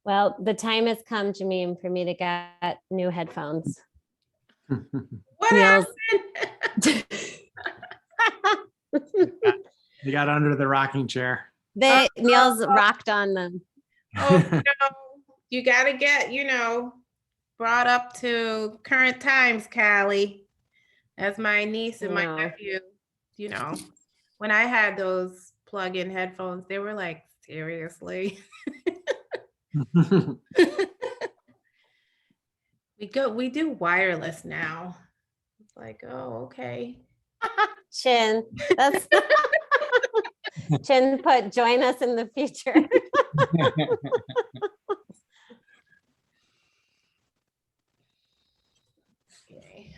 Well, the time has come, Jameen, for me to get new headphones. What Neil's. happened? You got under the rocking chair. Neil's rocked on them. Oh, you got to get, brought up to current times, Callie. As my niece and my No. nephew, when I had those plug-in headphones, they were like, seriously. We do wireless now. It's like, oh, okay. Chin, that's Chin put join us in the future. Okay.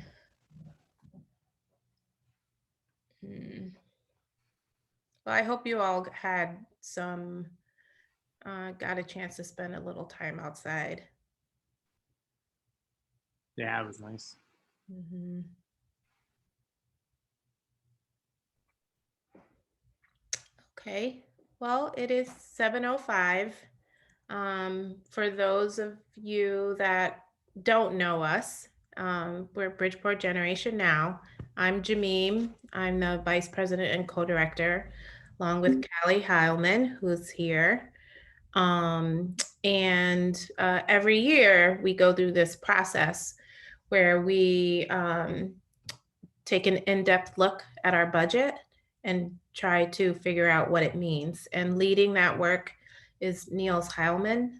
Well, I hope you all had got a chance to spend a little time outside. Yeah, it was nice. Mm-hmm. Okay, well, it is 7:05. For those of you that don't know us, we're Bridgeport Generation Now. I'm Jameen. I'm the Vice President and Co-Director, along with Callie Heilman, who's here. Every year we go through this process where we take an in-depth look at our budget and try to figure out what it means. And leading that work is Niels Heilman,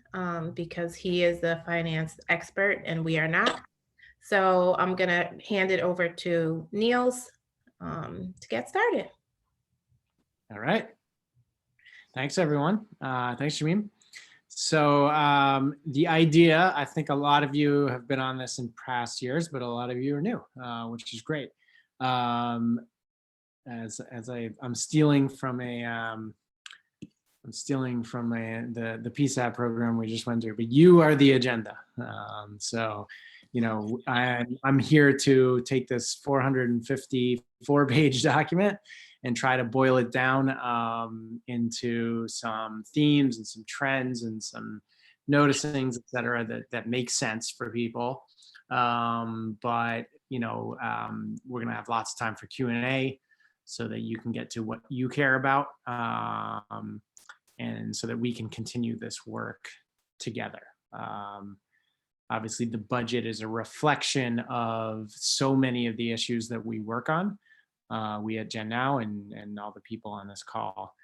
because he is the finance expert and we are not. So I'm gonna hand it over to Niels to get started. All right. Thanks, everyone. Thanks, Jameen. So the idea, I think a lot of you have been on this in past years, but a lot of you are new, which is great. I'm stealing from the PSAP program we just went through, but you are the agenda. So, I'm here to take this 454-page document and try to boil it down into some themes and some trends and some noticings, et cetera, that make sense for people. But we're gonna have lots of time for Q&A so that you can get to what you care about, and so that we can continue this work together. Obviously, the budget is a reflection of so many of the issues that we work on, we at Gen Now and all the people on this call.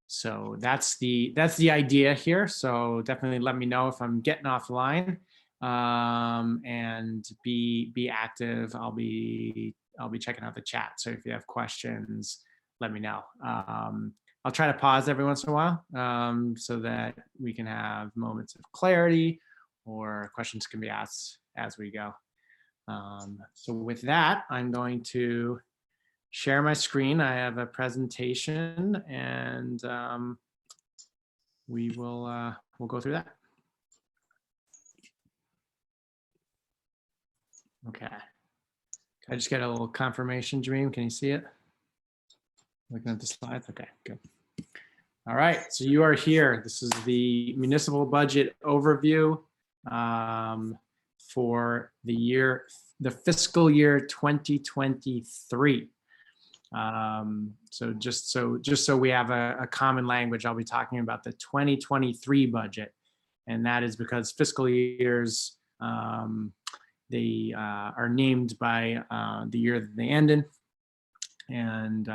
So that's the idea here. So definitely let me know if I'm getting off the line, and be active. I'll be checking out the chat. So if you have questions, let me know. I'll try to pause every once in a while, so that we can have moments of clarity or questions can be asked as we go. So with that, I'm going to share my screen. I have a presentation, and we'll go through that. Okay. Can I just get a little confirmation, Jameen? Can you see it? Looking at the slides? Okay, good. All right, so you are here. This is the municipal budget overview for the fiscal year 2023. So just so we have a common language, I'll be talking about the 2023 budget, and that is because fiscal years they are named by the year that they end in. And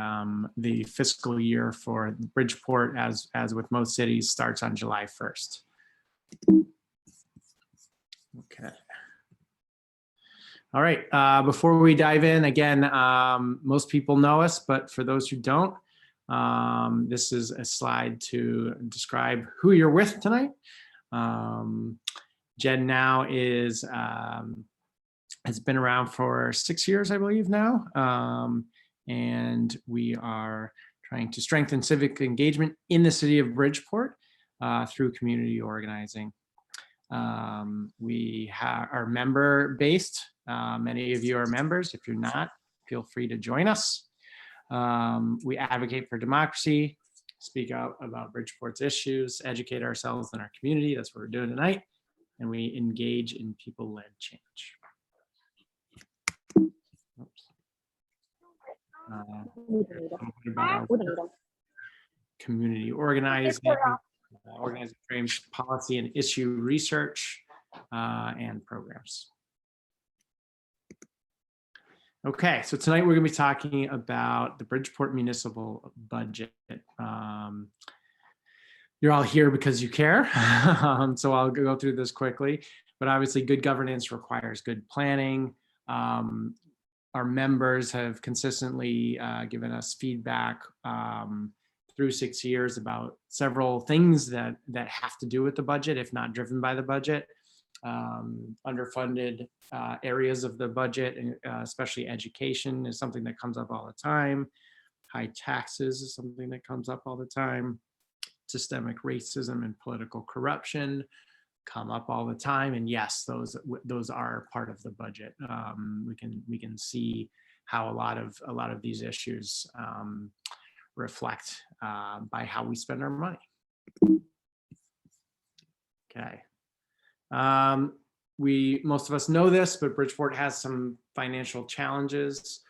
the fiscal year for Bridgeport, as with most cities, starts on July 1st. Okay. All right, before we dive in, again, most people know us, but for those who don't, this is a slide to describe who you're with tonight. Gen Now has been around for 6 years, I believe now. And we are trying to strengthen civic engagement in the city of Bridgeport through community organizing. We are member-based. Many of you are members. If you're not, feel free to join us. We advocate for democracy, speak out about Bridgeport's issues, educate ourselves and our community. That's what we're doing tonight. And we engage in people-led change. Oops. About our community organizing, organizing frames, policy and issue research, and programs. Okay, so tonight we're going to be talking about the Bridgeport municipal budget. You're all here because you care, so I'll go through this quickly. But obviously, good governance requires good planning. Our members have consistently given us feedback through 6 years about several things that have to do with the budget, if not driven by the budget. Underfunded areas of the budget, and especially education, is something that comes up all the time. High taxes is something that comes up all the time. Systemic racism and political corruption come up all the time, and yes, those are part of the budget. We can see how a lot of these issues reflect by how we spend our money. Okay. Most of us know this, but Bridgeport has some financial challenges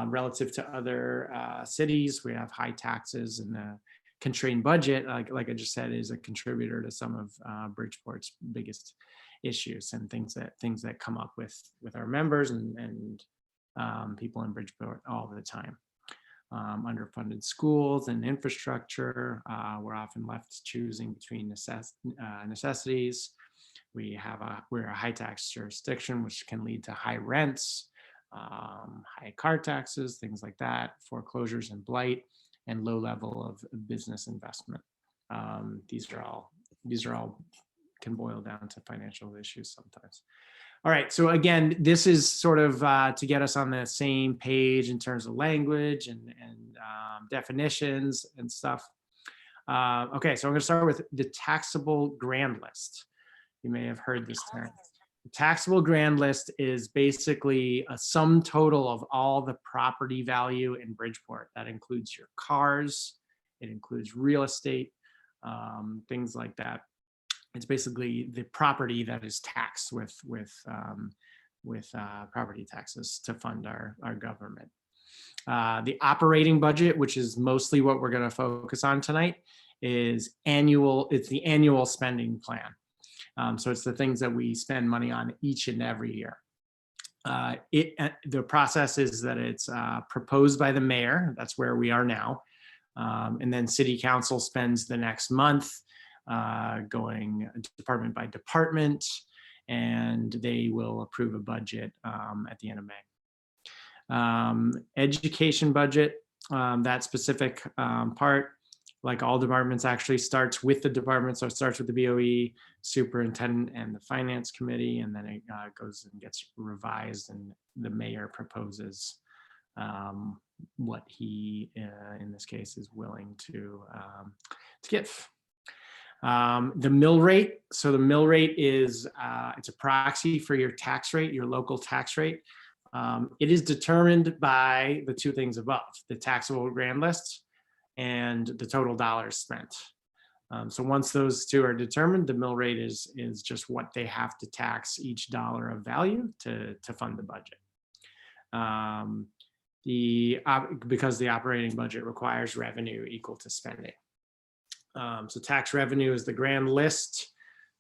relative to other cities. We have high taxes, and the constrained budget, like I just said, is a contributor to some of Bridgeport's biggest issues and things that come up with our members and people in Bridgeport all the time. Underfunded schools and infrastructure. We're often left choosing between necessities. We're a high tax jurisdiction, which can lead to high rents, high car taxes, things like that, foreclosures and blight, and low level of business investment. These are all can boil down to financial issues sometimes. All right, so again, this is sort of to get us on the same page in terms of language and definitions and stuff. Okay, so I'm going to start with the taxable grand list. You may have heard this term. The taxable grand list is basically a sum total of all the property value in Bridgeport. That includes your cars, it includes real estate, things like that. It's basically the property that is taxed with property taxes to fund our government. The operating budget, which is mostly what we're going to focus on tonight, is annual. It's the annual spending plan. So it's the things that we spend money on each and every year. The process is that it's proposed by the mayor. That's where we are now. And then city council spends the next month going department by department, and they will approve a budget at the end of May. Education budget, that specific part, like all departments, actually starts with the department. So it starts with the BOE, superintendent, and the finance committee, and then it goes and gets revised, and the mayor proposes what he, in this case, is willing to give. The mill rate. So the mill rate is it's a proxy for your tax rate, your local tax rate. It is determined by the two things above: the taxable grand list and the total dollars spent. So once those two are determined, the mill rate is just what they have to tax each dollar of value to fund the budget. Because the operating budget requires revenue equal to spending. So tax revenue is the grand list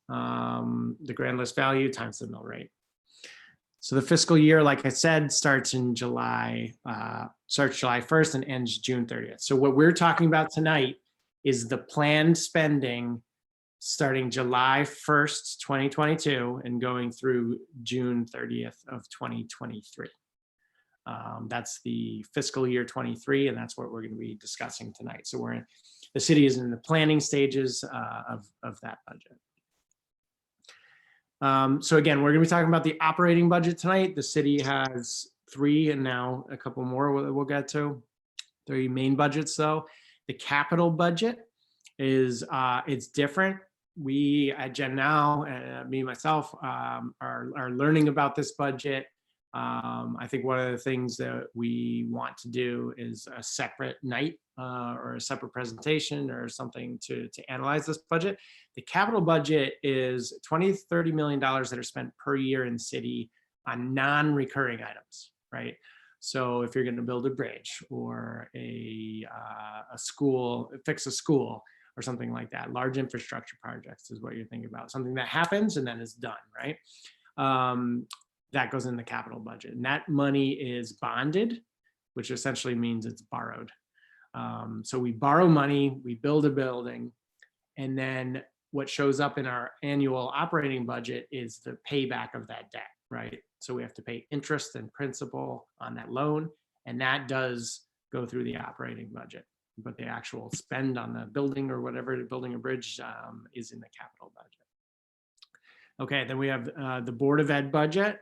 value times the mill rate. So the fiscal year, like I said, starts July 1st and ends June 30th. So what we're talking about tonight is the planned spending starting July 1st, 2022 and going through June 30th of 2023. That's the fiscal year 23, and that's what we're going to be discussing tonight. So the city is in the planning stages of that budget. So again, we're going to be talking about the operating budget tonight. The city has 3 and now a couple more we'll get to. 3 main budgets though. The capital budget is it's different. We at Gen Now, me myself, are learning about this budget. I think one of the things that we want to do is a separate night or a separate presentation or something to analyze this budget. The capital budget is $20 to $30 million that are spent per year in city on non-recurring items, right? So if you're going to build a bridge or a school, fix a school or something like that, large infrastructure projects is what you're thinking about, something that happens and then is done, right? That goes in the capital budget, and that money is bonded, which essentially means it's borrowed. So we borrow money, we build a building, and then what shows up in our annual operating budget is the payback of that debt, right? So we have to pay interest and principal on that loan, and that does go through the operating budget. But the actual spend on the building or whatever, building a bridge, is in the capital budget. Okay, then we have the Board of Ed budget,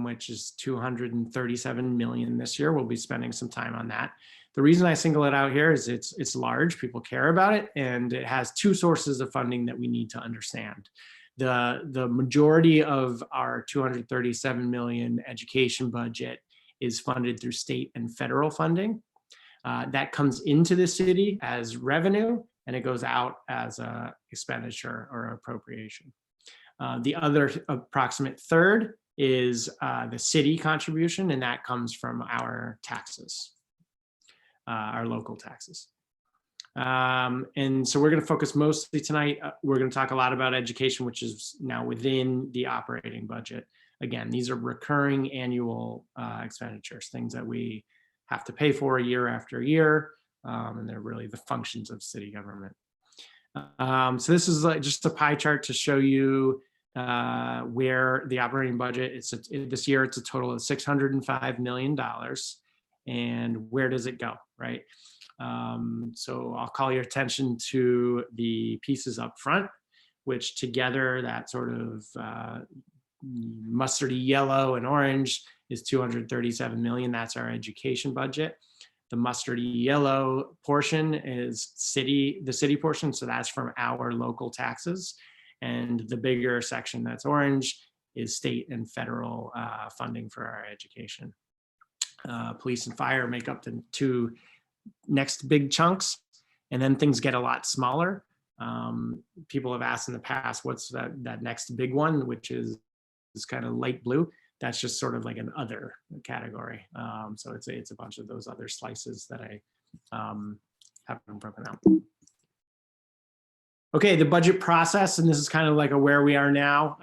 which is 237 million this year. We'll be spending some time on that. The reason I single it out here is it's large, people care about it, and it has two sources of funding that we need to understand. The majority of our 237 million education budget is funded through state and federal funding. That comes into the city as revenue, and it goes out as a expenditure or appropriation. The other approximate third is the city contribution, and that comes from our taxes, our local taxes. And so we're going to focus mostly tonight. We're going to talk a lot about education, which is now within the operating budget. Again, these are recurring annual expenditures, things that we have to pay for year after year, and they're really the functions of city government. So this is just a pie chart to show you where the operating budget is. This year it's a total of $605 million, and where does it go, right? So I'll call your attention to the pieces up front, which together that sort of mustardy yellow and orange is 237 million. That's our education budget. The mustardy yellow portion is the city portion, so that's from our local taxes. And the bigger section that's orange is state and federal funding for our education. Police and fire make up the two next big chunks, and then things get a lot smaller. People have asked in the past, what's that next big one, which is kind of light blue. That's just sort of like an other category. So it's a bunch of those other slices that I haven't broken out. Okay, the budget process, and this is kind of like a where we are now.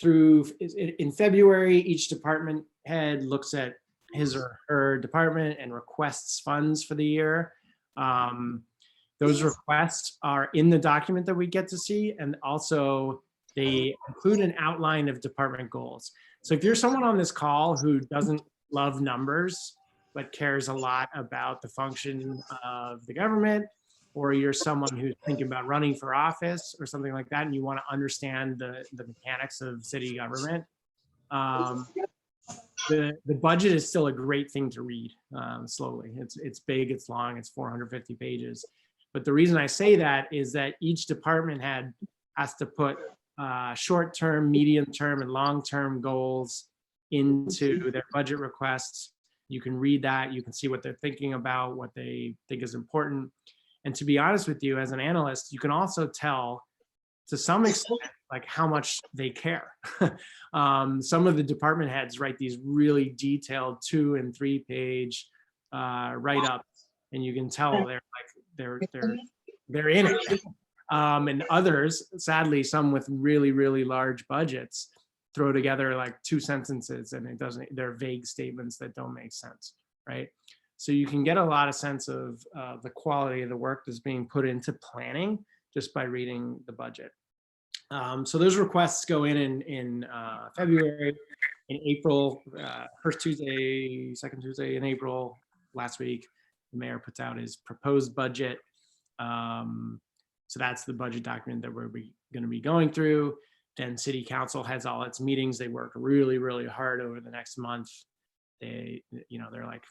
In February, each department head looks at his or her department and requests funds for the year. Those requests are in the document that we get to see, and also they include an outline of department goals. So if you're someone on this call who doesn't love numbers, but cares a lot about the function of the government, or you're someone who's thinking about running for office or something like that, and you want to understand the mechanics of city government, the budget is still a great thing to read slowly. It's big, it's long, it's 450 pages. But the reason I say that is that each department head has to put short-term, medium-term, and long-term goals into their budget requests. You can read that, you can see what they're thinking about, what they think is important. And to be honest with you, as an analyst, you can also tell to some extent like how much they care. Some of the department heads write these really detailed 2- and 3-page write-ups, and you can tell they're in it. And others, sadly, some with really, really large budgets, throw together like 2 sentences, and they're vague statements that don't make sense, right? So you can get a lot of sense of the quality of the work that's being put into planning just by reading the budget. So those requests go in February. In April, first Tuesday, second Tuesday in April, last week, the mayor puts out his proposed budget. So that's the budget document that we're going to be going through. Then city council has all its meetings. They work really, really hard over the next month. They're like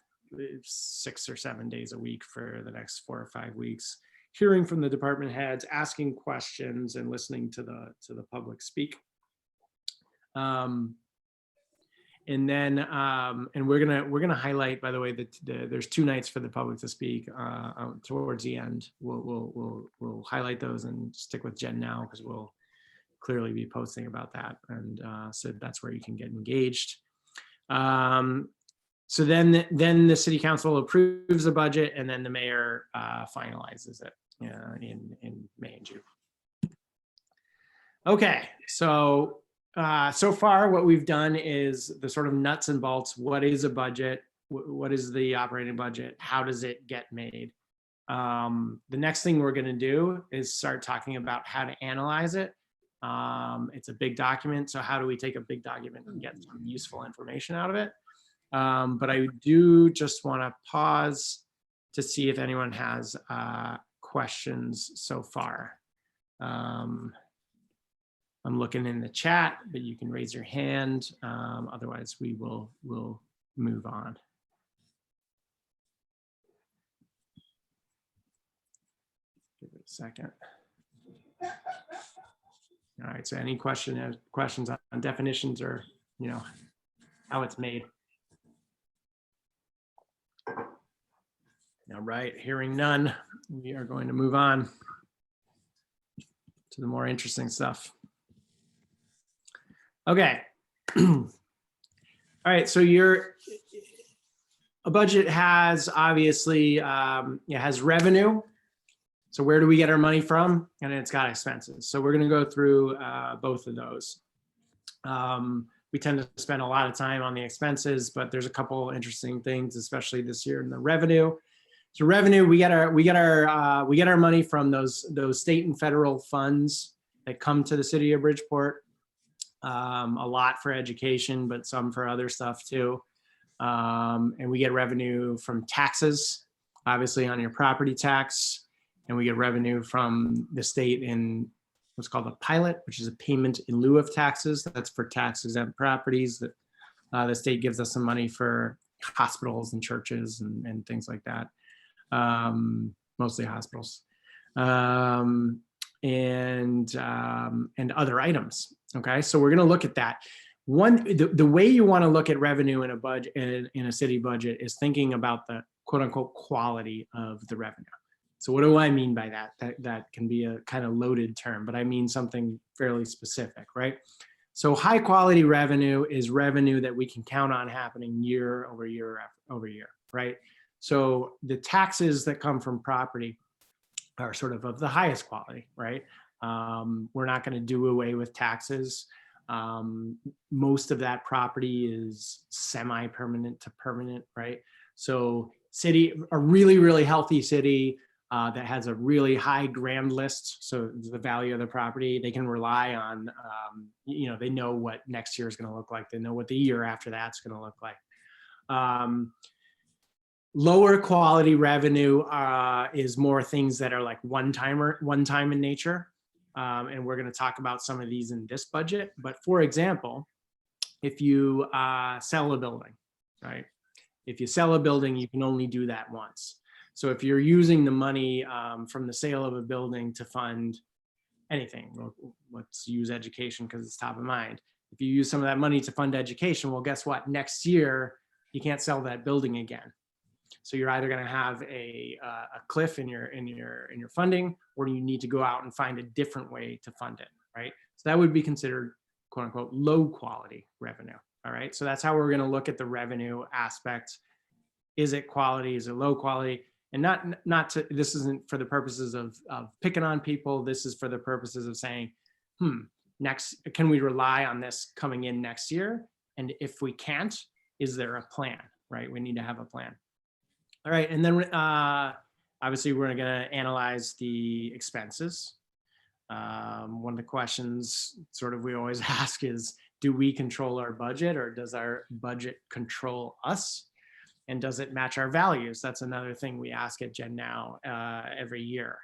6 or 7 days a week for the next 4 or 5 weeks, hearing from the department heads, asking questions, and listening to the public speak. And And then, and we're gonna highlight, by the way, that there's 2 nights for the public to speak towards the end. We'll highlight those and stick with Jen now, because we'll clearly be posting about that. And so that's where you can get engaged. So then the city council approves the budget, and then the mayor finalizes it in May and June. Okay, so so far what we've done is the sort of nuts and bolts. What is a budget? What is the operating budget? How does it get made? The next thing we're going to do is start talking about how to analyze it. It's a big document, so how do we take a big document and get some useful information out of it? But I do just want to pause to see if anyone has questions so far. I'm looking in the chat, but you can raise your hand. Otherwise, we'll move on. Give it a second. All right. So, any questions on definitions, or how it's made? All right. Hearing none, we are going to move on to the more interesting stuff. Okay. All right. So a budget has obviously, it has revenue. So where do we get our money from? And it's got expenses. So we're going to go through both of those. We tend to spend a lot of time on the expenses, but there's a couple interesting things, especially this year in the revenue. So revenue, we get our money from those state and federal funds that come to the city of Bridgeport. A lot for education, but some for other stuff too. And we get revenue from taxes, obviously on your property tax, and we get revenue from the state in what's called a pilot, which is a payment in lieu of taxes. That's for tax exempt properties that the state gives us some money for hospitals and churches and things like that. Mostly hospitals. And other items. Okay, so we're going to look at that. The way you want to look at revenue in a budget, in a city budget, is thinking about the quote unquote quality of the revenue. So what do I mean by that? That can be a kind of loaded term, but I mean something fairly specific, right? So high quality revenue is revenue that we can count on happening year over year over year, right? So the taxes that come from property are sort of the highest quality, right? We're not going to do away with taxes. Most of that property is semi-permanent to permanent, right? So a really, really healthy city that has a really high grand list, so the value of the property, they can rely on, they know what next year is going to look like. They know what the year after that's going to look like. Lower quality revenue is more things that are like one time in nature. And we're going to talk about some of these in this budget. But for example, if you sell a building, right? If you sell a building, you can only do that once. So if you're using the money from the sale of a building to fund anything, let's use education because it's top of mind. If you use some of that money to fund education, well, guess what? Next year, you can't sell that building again. So you're either going to have a cliff in your funding, or you need to go out and find a different way to fund it, right? So that would be considered quote unquote low quality revenue. All right. So that's how we're going to look at the revenue aspect. Is it quality? Is it low quality? And this isn't for the purposes of picking on people. This is for the purposes of saying, can we rely on this coming in next year? And if we can't, is there a plan, right? We need to have a plan. All right, and then obviously we're gonna analyze the expenses. One of the questions sort of we always ask is, do we control our budget, or does our budget control us? And does it match our values? That's another thing we ask at Gen Now every year.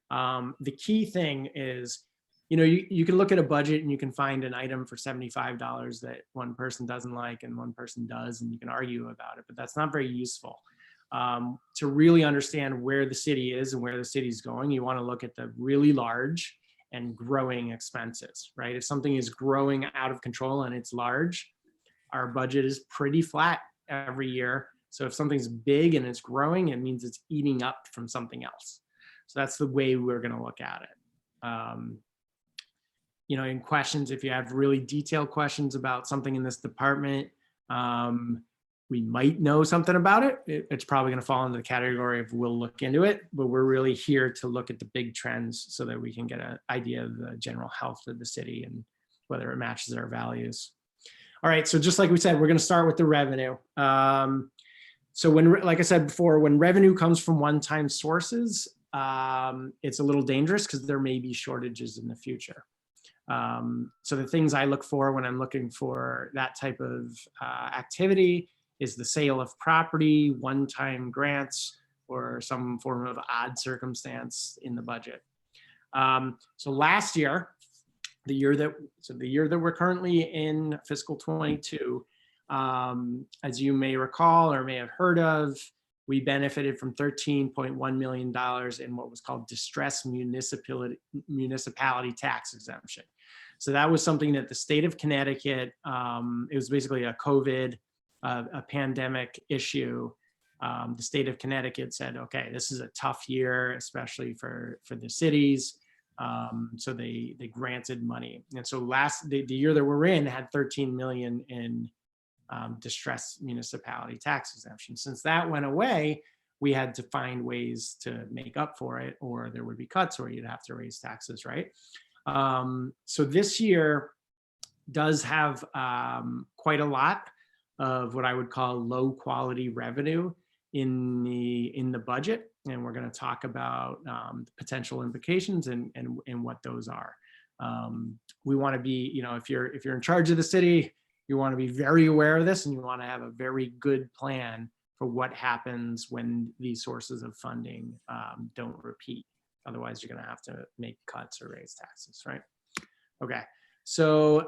The key thing is, you can look at a budget and you can find an item for $75 that one person doesn't like and one person does, and you can argue about it, but that's not very useful. To really understand where the city is and where the city's going, you want to look at the really large and growing expenses, right? If something is growing out of control and it's large, our budget is pretty flat every year. So if something's big and it's growing, it means it's eating up from something else. So that's the way we're going to look at it. You know, in questions, if you have really detailed questions about something in this department, we might know something about it. It's probably going to fall into the category of we'll look into it, but we're really here to look at the big trends so that we can get an idea of the general health of the city and whether it matches our values. All right, so just like we said, we're going to start with the revenue. So when, like I said before, when revenue comes from one-time sources, it's a little dangerous because there may be shortages in the future. So the things I look for when I'm looking for that type of activity is the sale of property, one-time grants, or some form of odd circumstance in the budget. So last year, the year that we're currently in, fiscal 22, as you may recall or may have heard of, we benefited from $13.1 million in what was called distressed municipality tax exemption. So that was something that the state of Connecticut, it was basically a COVID, a pandemic issue. The state of Connecticut said, okay, this is a tough year, especially for the cities. So they granted money. And so the year that we're in had 13 million in distressed municipality tax exemption. Since that went away, we had to find ways to make up for it, or there would be cuts, or you'd have to raise taxes, right? So this year does have quite a lot of what I would call low quality revenue in the budget, and we're going to talk about potential implications and what those are. We want to be, you know, if you're in charge of the city, you want to be very aware of this, and you want to have a very good plan for what happens when these sources of funding don't repeat. Otherwise, you're going to have to make cuts or raise taxes, right? Okay. So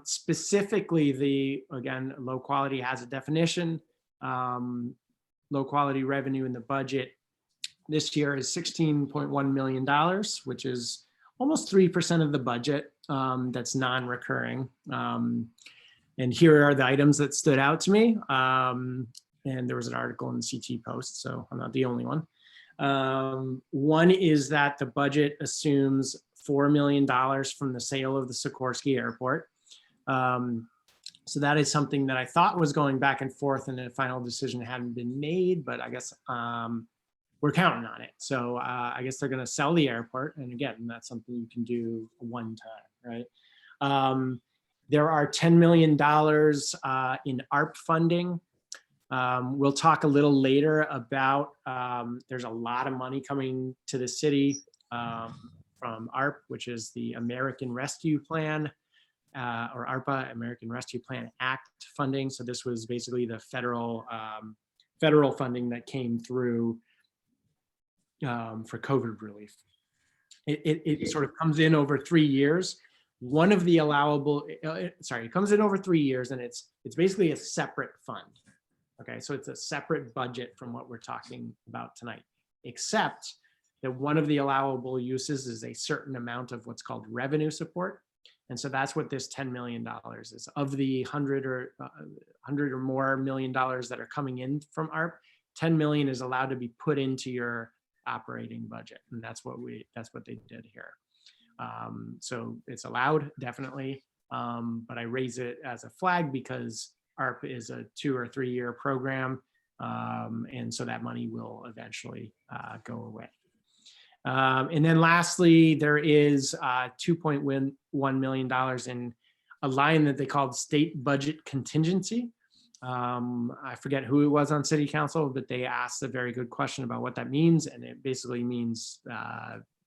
specifically, again, low quality has a definition. Low quality revenue in the budget this year is $16.1 million, which is almost 3% of the budget that's non-recurring. And here are the items that stood out to me. And there was an article in the CT Post, so I'm not the only one. One is that the budget assumes $4 million from the sale of the Sikorsky Airport. So that is something that I thought was going back and forth, and the final decision hadn't been made, but I guess we're counting on it. So I guess they're going to sell the airport. And again, that's something you can do one time, right? There are $10 million in ARP funding. We'll talk a little later about, there's a lot of money coming to the city from ARP, which is the American Rescue Plan, or ARPA, American Rescue Plan Act funding. So this was basically the federal funding that came through for COVID relief. It sort of comes in over 3 years. One of the allowable, it comes in over 3 years, and it's basically a separate fund. Okay, so it's a separate budget from what we're talking about tonight, except that one of the allowable uses is a certain amount of what's called revenue support. And so that's what this $10 million is. Of the 100 or more million dollars that are coming in from ARP, 10 million is allowed to be put into your operating budget. And that's what they did here. So it's allowed, definitely, but I raise it as a flag because ARP is a 2 or 3 year program, and so that money will eventually go away. And then lastly, there is $2.1 million in a line that they called state budget contingency. I forget who it was on city council, but they asked a very good question about what that means. And it basically means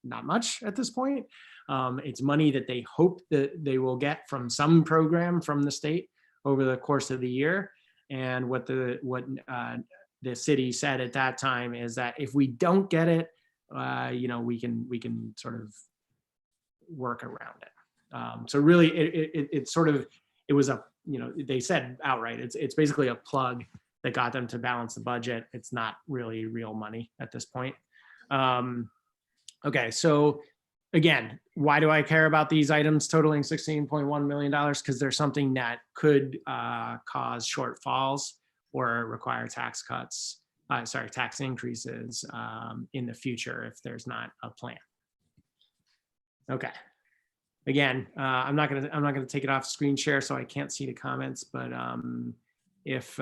not much at this point. It's money that they hope that they will get from some program from the state over the course of the year. And what the city said at that time is that if we don't get it, you know, we can sort of work around it. So really, it was a, you know, they said outright, it's basically a plug that got them to balance the budget. It's not really real money at this point. Okay, so again, why do I care about these items totaling $16.1 million? Because there's something that could cause shortfalls or require tax cuts, tax increases in the future if there's not a plan. Okay. Again, I'm not gonna take it off screen share, so I can't see the comments. But if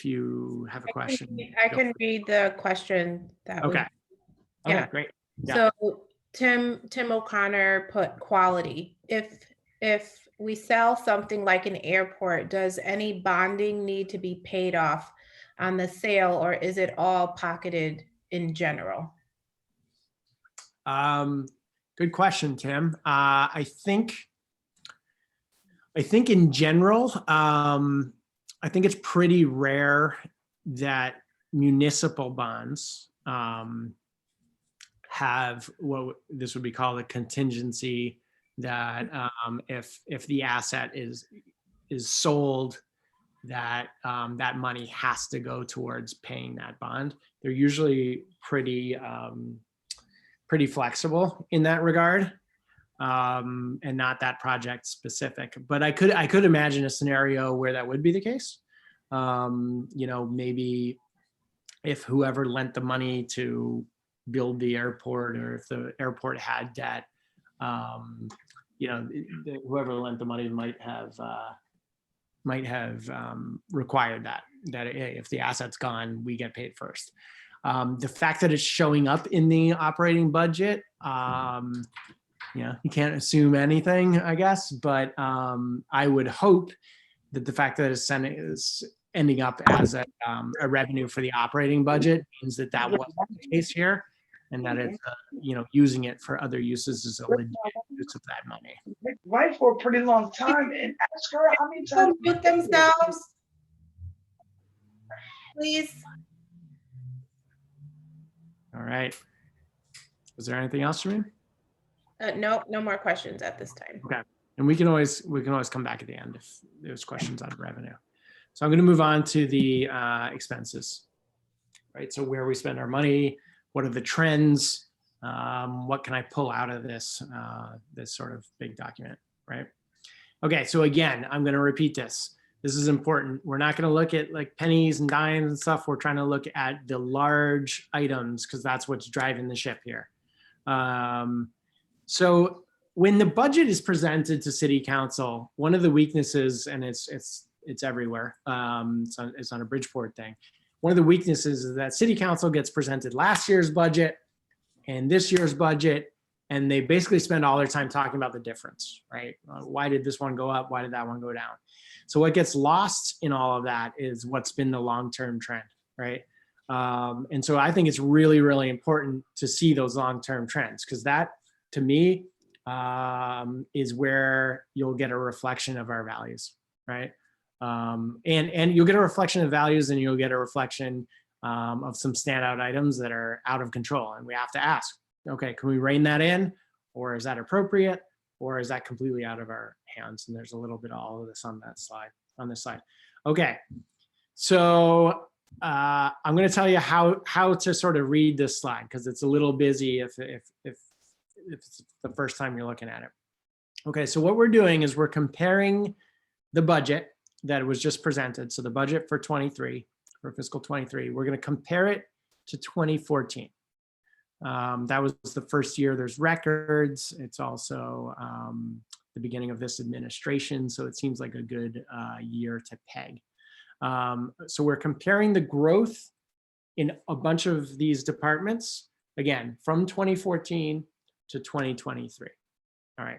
you have a question, I can read the question that okay. Yeah. Okay, great. Yeah. So Tim O'Connor put quality. If we sell something like an airport, does any bonding need to be paid off on the sale, or is it all pocketed in general? Good question, Tim. I think in general, I think it's pretty rare that municipal bonds have what this would be called a contingency, that if the asset is sold, that that money has to go towards paying that bond. They're usually pretty flexible in that regard, and not that project specific. But I could imagine a scenario where that would be the case. You know, maybe if whoever lent the money to build the airport, or if the airport had debt, you know, whoever lent the money might have required that hey, if the asset's gone, we get paid first. The fact that it's showing up in the operating budget, yeah, you can't assume anything, I guess, but I would hope that the fact that it's ending up as a revenue for the operating budget means that that wasn't the case here, and that it's you know, using it for other uses is a legit use of that money. Right, for a pretty long time, and ask her how many times. Mute themselves, please. All right. Was there anything else, Shareen? No more questions at this time. Okay. And we can always come back at the end if there's questions on revenue. So I'm going to move on to the expenses, right? So where we spend our money, what are the trends? What can I pull out of this this sort of big document, right? Okay, so again, I'm going to repeat this. This is important. We're not going to look at like pennies and dimes and stuff. We're trying to look at the large items, because that's what's driving the ship here. So when the budget is presented to City Council, one of the weaknesses, and it's everywhere, it's on a Bridgeport thing. One of the weaknesses is that City Council gets presented last year's budget and this year's budget, and they basically spend all their time talking about the difference, right? Why did this one go up? Why did that one go down? So what gets lost in all of that is what's been the long-term trend, right? And so I think it's really, really important to see those long-term trends, because that, to me, is where you'll get a reflection of our values, right? And you'll get a reflection of values, and you'll get a reflection of some standout items that are out of control. And we have to ask, okay, can we rein that in? Or is that appropriate? Or is that completely out of our hands? And there's a little bit of all of this on that slide, on this slide. Okay, so I'm going to tell you how to sort of read this slide, because it's a little busy if it's the first time you're looking at it. Okay, so what we're doing is we're comparing the budget that was just presented. So the budget for 23, for fiscal 23, we're going to compare it to 2014. That was the first year there's records. It's also the beginning of this administration, so it seems like a good year to peg. So we're comparing the growth in a bunch of these departments, again, from 2014 to 2023. All right.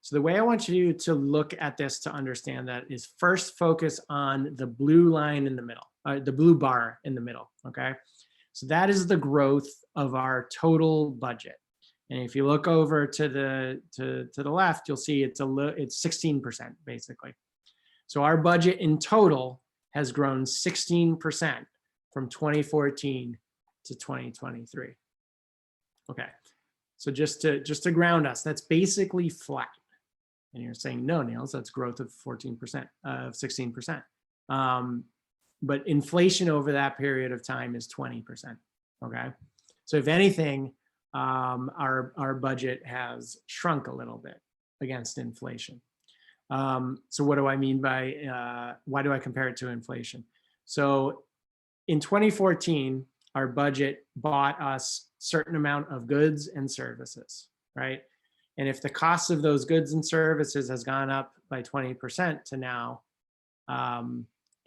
So the way I want you to look at this to understand that is first focus on the blue line in the middle, the blue bar in the middle, okay? So that is the growth of our total budget. And if you look over to the left, you'll see it's 16% basically. So our budget in total has grown 16% from 2014 to 2023. Okay. So just to ground us, that's basically flat. And you're saying, no, Niels, that's growth of 14%, of 16%. But inflation over that period of time is 20%, okay? So if anything, our budget has shrunk a little bit against inflation. So what do I mean by, why do I compare it to inflation? So in 2014, our budget bought us certain amount of goods and services, right? And if the cost of those goods and services has gone up by 20% to now, and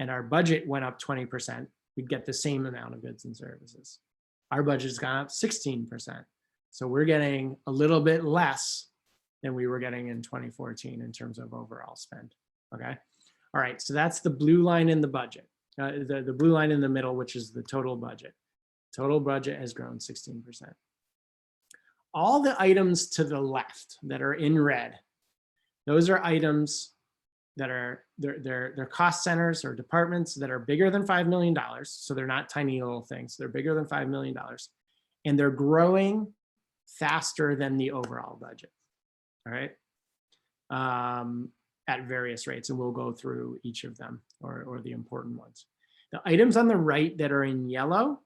our budget went up 20%, we'd get the same amount of goods and services. Our budget's gone up 16%. So we're getting a little bit less than we were getting in 2014 in terms of overall spend, okay? All right, so that's the blue line in the budget. The blue line in the middle, which is the total budget. Total budget has grown 16%. All the items to the left that are in red, those are items that are, they're cost centers or departments that are bigger than $5 million. So they're not tiny little things. They're bigger than $5 million. And they're growing faster than the overall budget, all right? At various rates, and we'll go through each of them or the important ones. The items on the right that are in yellow,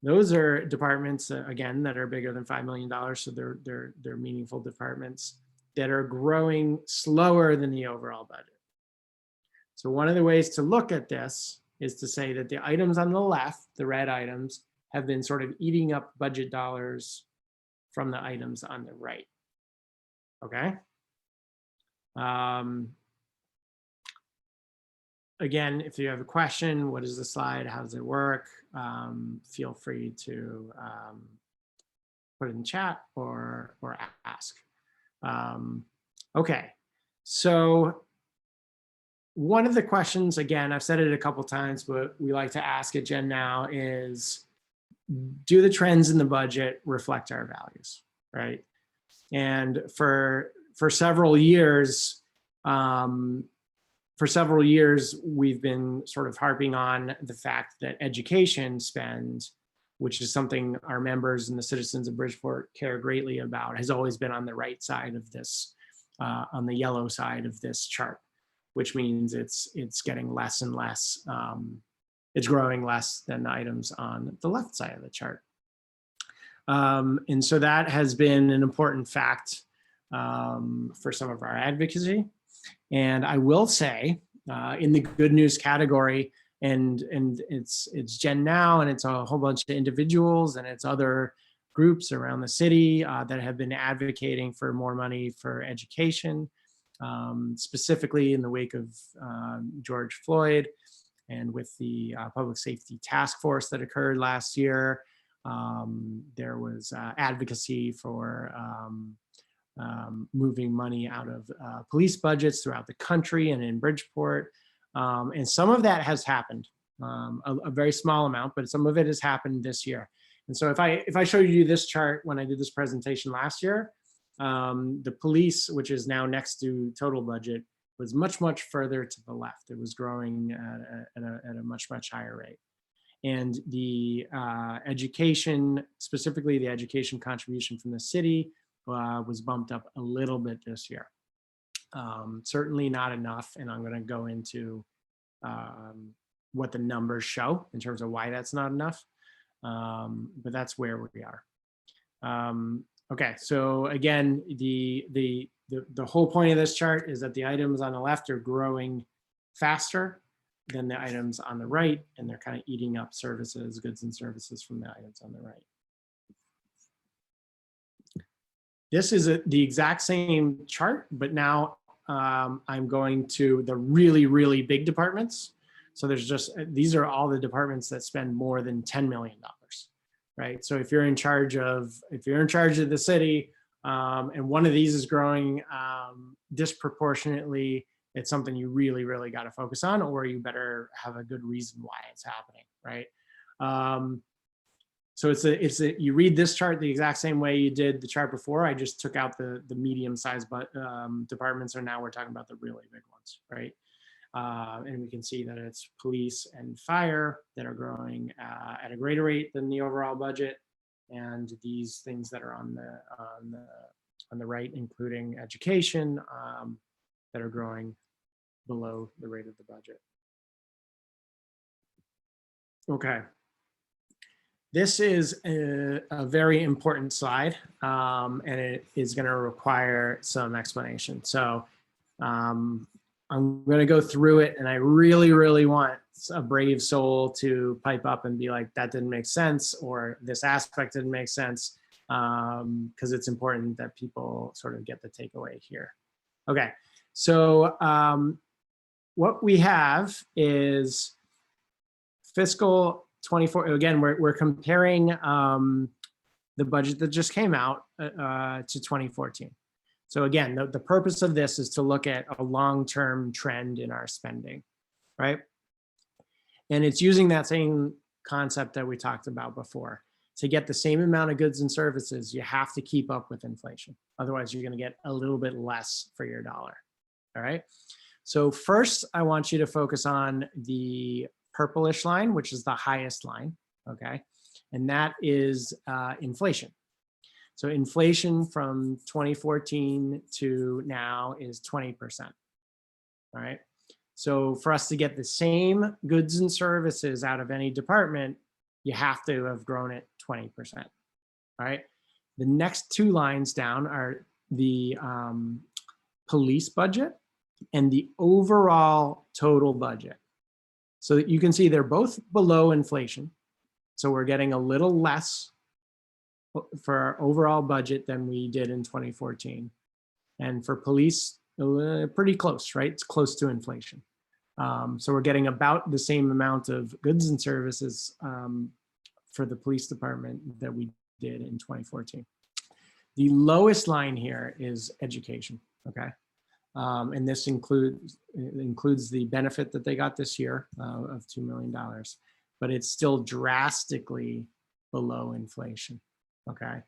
those are departments, again, that are bigger than $5 million. So they're meaningful departments that are growing slower than the overall budget. So one of the ways to look at this is to say that the items on the left, the red items, have been sort of eating up budget dollars from the items on the right, okay? Again, if you have a question, what is the slide? How does it work? Feel free to put it in chat or ask. Okay, so one of the questions, again, I've said it a couple times, but we like to ask at Gen Now is, do the trends in the budget reflect our values, right? And for several years, we've been sort of harping on the fact that education spend, which is something our members and the citizens of Bridgeport care greatly about, has always been on the right side of this, on the yellow side of this chart, which means it's getting less and less, it's growing less than the items on the left side of the chart. And so that has been an important fact for some of our advocacy. And I will say, in the good news category, and it's Gen Now, and it's a whole bunch of individuals, and it's other groups around the city that have been advocating for more money for education, specifically in the wake of George Floyd, and with the public safety task force that occurred last year. There was advocacy for moving money out of police budgets throughout the country and in Bridgeport. And some of that has happened, a very small amount, but some of it has happened this year. And so if I show you this chart when I did this presentation last year, the police, which is now next to total budget, was much, much further to the left. It was growing at a much, much higher rate. And the education, specifically the education contribution from the city, was bumped up a little bit this year. Certainly not enough, and I'm going to go into what the numbers show in terms of why that's not enough, but that's where we are. Okay, so again, the whole point of this chart is that the items on the left are growing faster than the items on the right, and they're kind of eating up services, goods and services from the items on the right. This is the exact same chart, but now I'm going to the really, really big departments. So there's just, these are all the departments that spend more than $10 million, right? So if you're in charge of the city and one of these is growing disproportionately, it's something you really, really got to focus on, or you better have a good reason why it's happening, right? So you read this chart the exact same way you did the chart before. I just took out the medium-sized departments, and now we're talking about the really big ones, right? And we can see that it's police and fire that are growing at a greater rate than the overall budget, and these things that are on the right, including education, that are growing below the rate of the budget. Okay. This is a very important slide, and it is going to require some explanation. So I'm going to go through it, and I really, really want a brave soul to pipe up and be like, that didn't make sense, or this aspect didn't make sense, because it's important that people sort of get the takeaway here. Okay, so what we have is fiscal 24. Again, we're comparing the budget that just came out to 2014. So again, the purpose of this is to look at a long-term trend in our spending, right? And it's using that same concept that we talked about before. To get the same amount of goods and services, you have to keep up with inflation. Otherwise, you're going to get a little bit less for your dollar. All right. So first, I want you to focus on the purplish line, which is the highest line. Okay. And that is inflation. So inflation from 2014 to now is 20%. All right. So for us to get the same goods and services out of any department, you have to have grown it 20%. All right. The next two lines down are the police budget and the overall total budget. So that you can see they're both below inflation. So we're getting a little less for our overall budget than we did in 2014. And for police, pretty close, right? It's close to inflation. So we're getting about the same amount of goods and services for the police department that we did in 2014. The lowest line here is education, okay? And this includes the benefit that they got this year of $2 million, but it's still drastically below inflation, okay?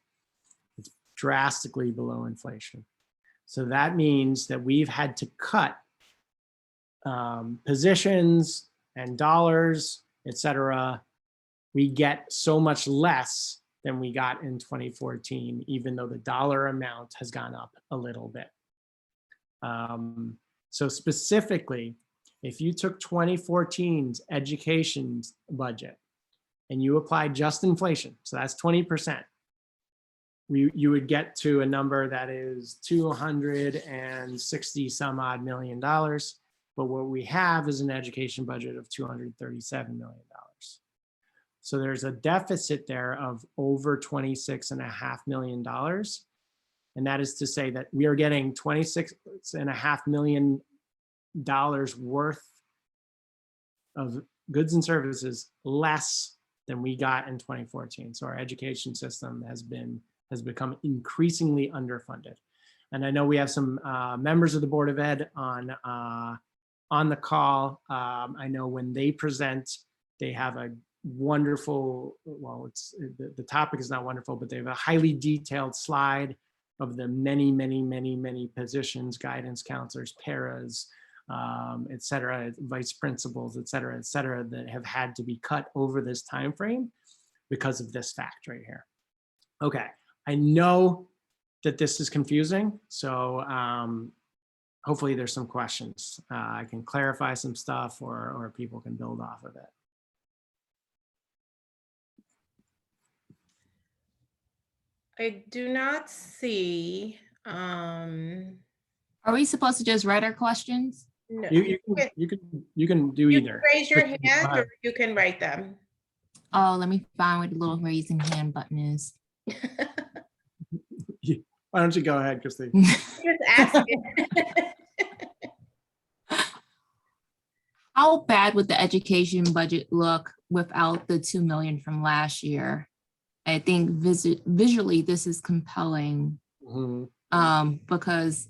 It's drastically below inflation. So that means that we've had to cut positions and dollars, et cetera. We get so much less than we got in 2014, even though the dollar amount has gone up a little bit. So specifically, if you took 2014's education budget and you applied just inflation, so that's 20%, you would get to a number that is $260 some odd million. But what we have is an education budget of $237 million. So there's a deficit there of over $26.5 million. And that is to say that we are getting $26.5 million worth of goods and services less than we got in 2014. So our education system has become increasingly underfunded. And I know we have some members of the Board of Ed on the call. I know when they present, they have a wonderful, well, it's the topic is not wonderful, but they have a highly detailed slide of the many positions, guidance counselors, paras, et cetera, vice principals, et cetera, that have had to be cut over this time frame because of this fact right here. Okay, I know that this is confusing, so hopefully there's some questions. I can clarify some stuff, or people can build off of it. I do not see. Are we supposed to just write our questions? No, You can do you either. can raise your hand or you can write them. Oh, let me find where the little raising hand button is. Why don't you go ahead, Christine? Just ask it. How bad would the education budget look without the 2 million from last year? I think visually this is compelling, because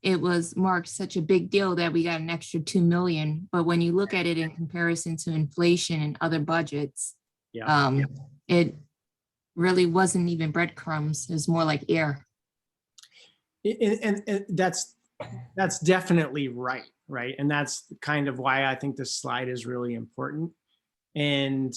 it was marked such a big deal that we got an extra 2 million. But when you look at it in comparison to inflation and other budgets, it really wasn't even breadcrumbs. It was more like air. And that's definitely right. And that's kind of why I think this slide is really important. And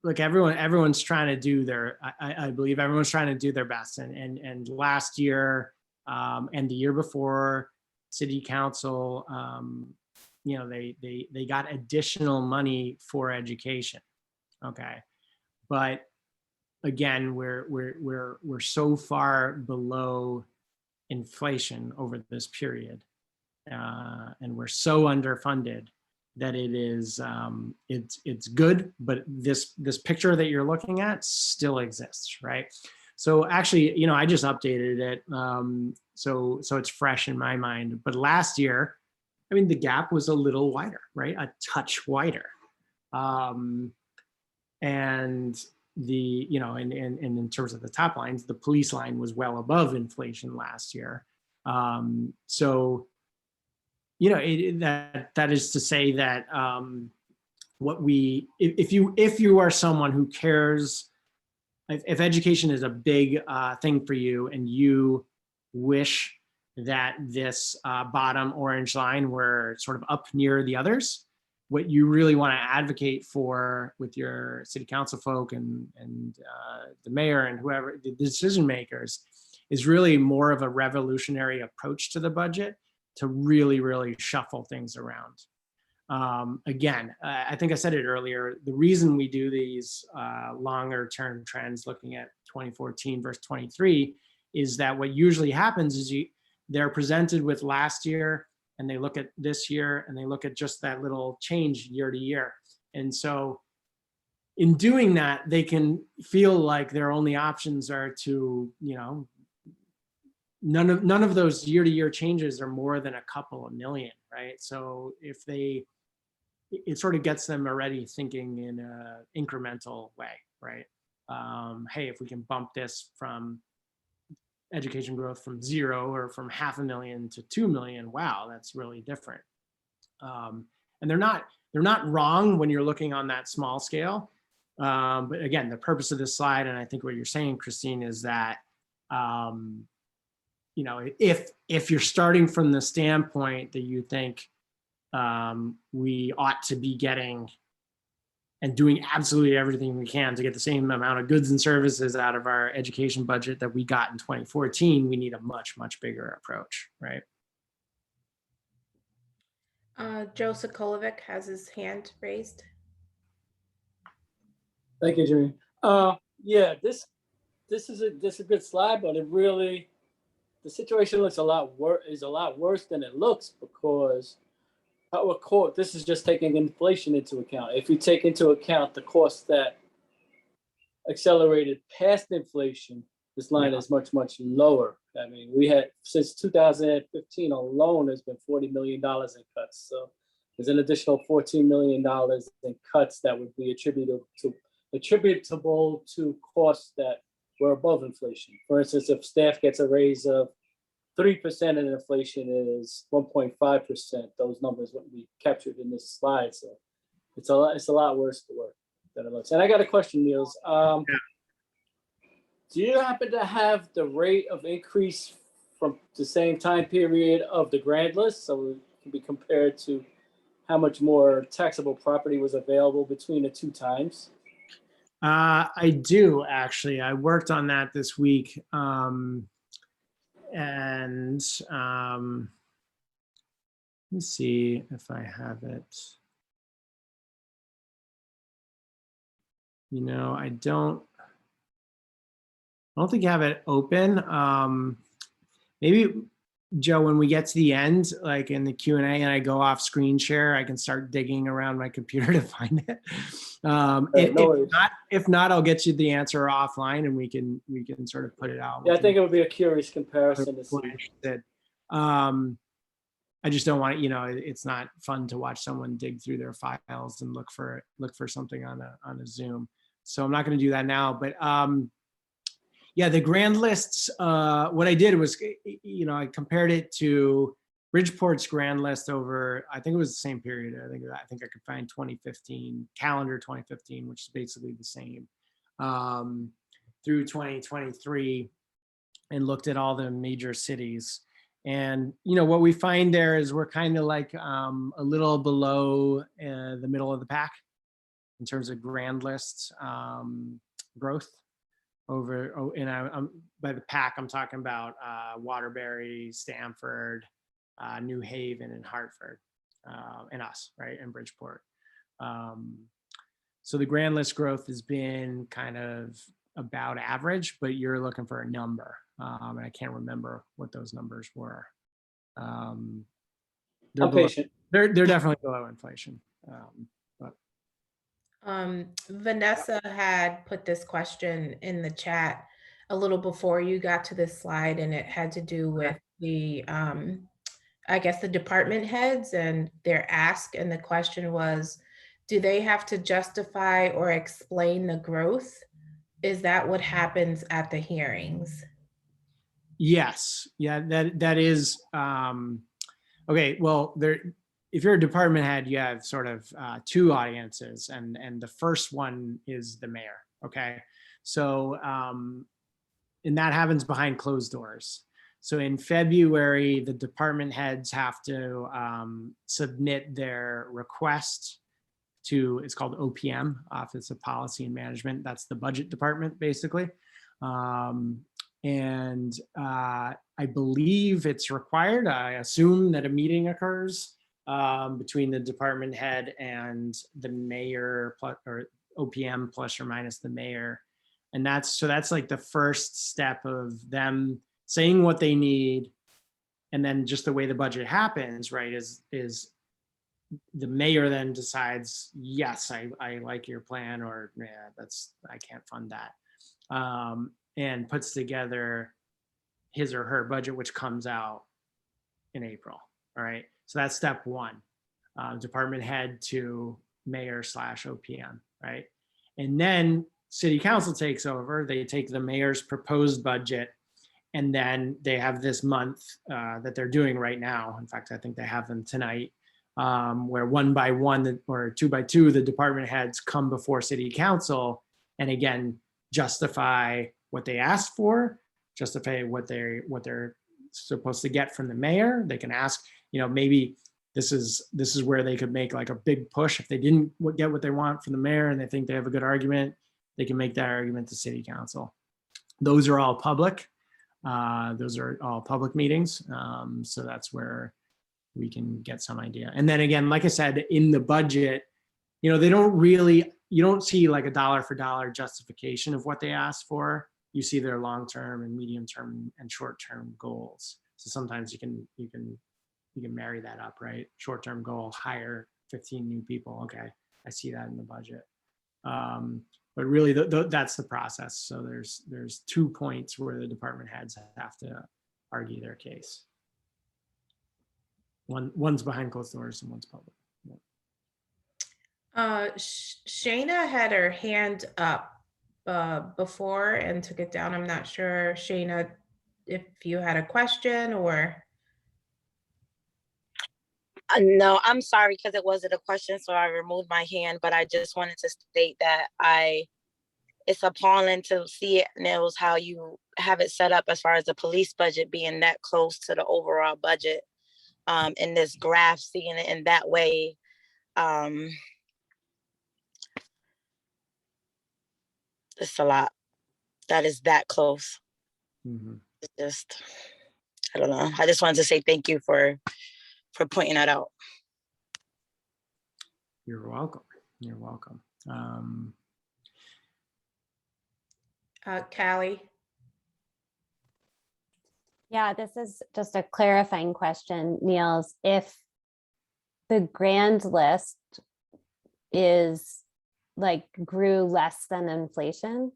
look, everyone's trying to do their, I believe everyone's trying to do their best. And last year and the year before, City Council, they got additional money for education. Okay. but again, we're so far below inflation over this period, and we're so underfunded that it is it's good, but this picture that you're looking at still exists, right? So actually, you know, I just updated it, so it's fresh in my mind. But last year, I mean, the gap was a little wider, right? A touch wider, and the, you know, and in terms of the top lines, the police line was well above inflation last year. So, you know, that is to say that what we, if you are someone who cares, if education is a big thing for you, and you wish that this bottom orange line were sort of up near the others, what you really want to advocate for with your city council folk and the mayor and whoever the decision makers is really more of a revolutionary approach to the budget to really shuffle things around. Again, I think I said it earlier, the reason we do these longer term trends looking at 2014 versus 23 is that what usually happens is they're presented with last year, and they look at this year, and they look at just that little change year to year. And so in doing that, they can feel like their only options are to, you know, none of those year to year changes are more than a couple of million, right? So if it sort of gets them already thinking in a incremental way, right? Hey, if we can bump this from education growth from 0 or from 500,000 to 2 million, wow, that's really different. And they're not wrong when you're looking on that small scale. But again, the purpose of this slide, and I think what you're saying, Christine, is that you know, if you're starting from the standpoint that you think we ought to be getting and doing absolutely everything we can to get the same amount of goods and services out of our education budget that we got in 2014, we need a much bigger approach, right? Joe Sokolovic has his hand raised. Thank you, Jimmy. Yeah, this is a good slide, but it really, the situation looks a lot worse than it looks, because this is just taking inflation into account. If you take into account the costs that accelerated past inflation, this line is much lower. I mean, we had, since 2015 alone, there's been $40 million in cuts. So there's an additional $14 million in cuts that would be attributable to costs that were above inflation. For instance, if staff gets a raise of 3% and inflation is 1.5%, those numbers wouldn't be captured in this slide. So it's a lot worse to work than it looks. And I got a question, Niels. Do you happen to have the rate of increase from the same time period of the grand list, so it can be compared to how much more taxable property was available between the two times? I do, actually. I worked on that this week. Let's see if I have it. You know, I don't think you have it open. Maybe, Joe, when we get to the end, like in the Q&A, and I go off screen share, I can start digging around my computer to find it. If not, I'll get you the answer offline, and we can sort of put it out. Yeah, I think it would be a curious comparison to see. I just don't want, you know, it's not fun to watch someone dig through their files and look for something on a Zoom. So I'm not going to do that now, but yeah, the grand lists, what I did was, you know, I compared it to Bridgeport's grand list over, I think it was the same period. I think I could find 2015, calendar 2015, which is basically the same, through 2023, and looked at all the major cities. And, you know, what we find there is we're kind of like a little below the middle of the pack in terms of grand list growth. And by the pack, I'm talking about Waterbury, Stamford, New Haven, and Hartford, and us, right, and Bridgeport. So the grand list growth has been kind of about average, but you're looking for a number. And I can't remember what those numbers were. They're I'm below, patient. they're definitely below inflation. But Vanessa had put this question in the chat a little before you got to this slide, and it had to do with the, I guess, the department heads and their ask. And the question was, do they have to justify or explain the growth? Is that what happens at the hearings? yes, yeah, that is, okay, well, if you're a department head, you have sort of two audiences, and the first one is the mayor, okay? So, and that happens behind closed doors. So in February, the department heads have to submit their request to, it's called OPM, Office of Policy and Management. That's the budget department, basically. And I believe it's required. I assume that a meeting occurs between the department head and the mayor, or OPM plus or minus the mayor. And that's like the first step of them saying what they need. And then just the way the budget happens, right, is the mayor then decides, yes, I like your plan, or yeah, I can't fund that. And puts together his or her budget, which comes out in April. All right. So that's step one, department head to mayor / OPM. Right. And then city council takes over. They take the mayor's proposed budget, and then they have this month that they're doing right now. In fact, I think they have them tonight, where one by one or two by two, the department heads come before city council and again justify what they asked for, justify what they're supposed to get from the mayor. They can ask, maybe this is where they could make like a big push if they didn't get what they want from the mayor and they think they have a good argument. They can make that argument to city council. Those are all public. Those are all public meetings. So that's where we can get some idea. And then again, like I said, in the budget, you don't see like a dollar for dollar justification of what they asked for. You see their long-term and medium-term and short-term goals. So sometimes you can marry that up, right? Short-term goal, hire 15 new people. Okay, I see that in the budget. But really, that's the process. So there's 2 points where the department heads have to argue their case. One's behind closed doors and one's public. Shayna had her hand up before and took it down. I'm not sure, Shayna, if you had a question or. No, I'm sorry, because it wasn't a question, so I removed my hand, but I just wanted to state that it's appalling to see it, Nils, how you have it set up as far as the police budget being that close to the overall budget. In this graph, seeing it in that way, it's a lot. That is that close. Mm-hmm. It's just, I don't know. I just wanted to say thank you for pointing that out. You're welcome. You're welcome. Callie. Yeah, this is just a clarifying question, Niels. If the grand list is like grew less than inflation,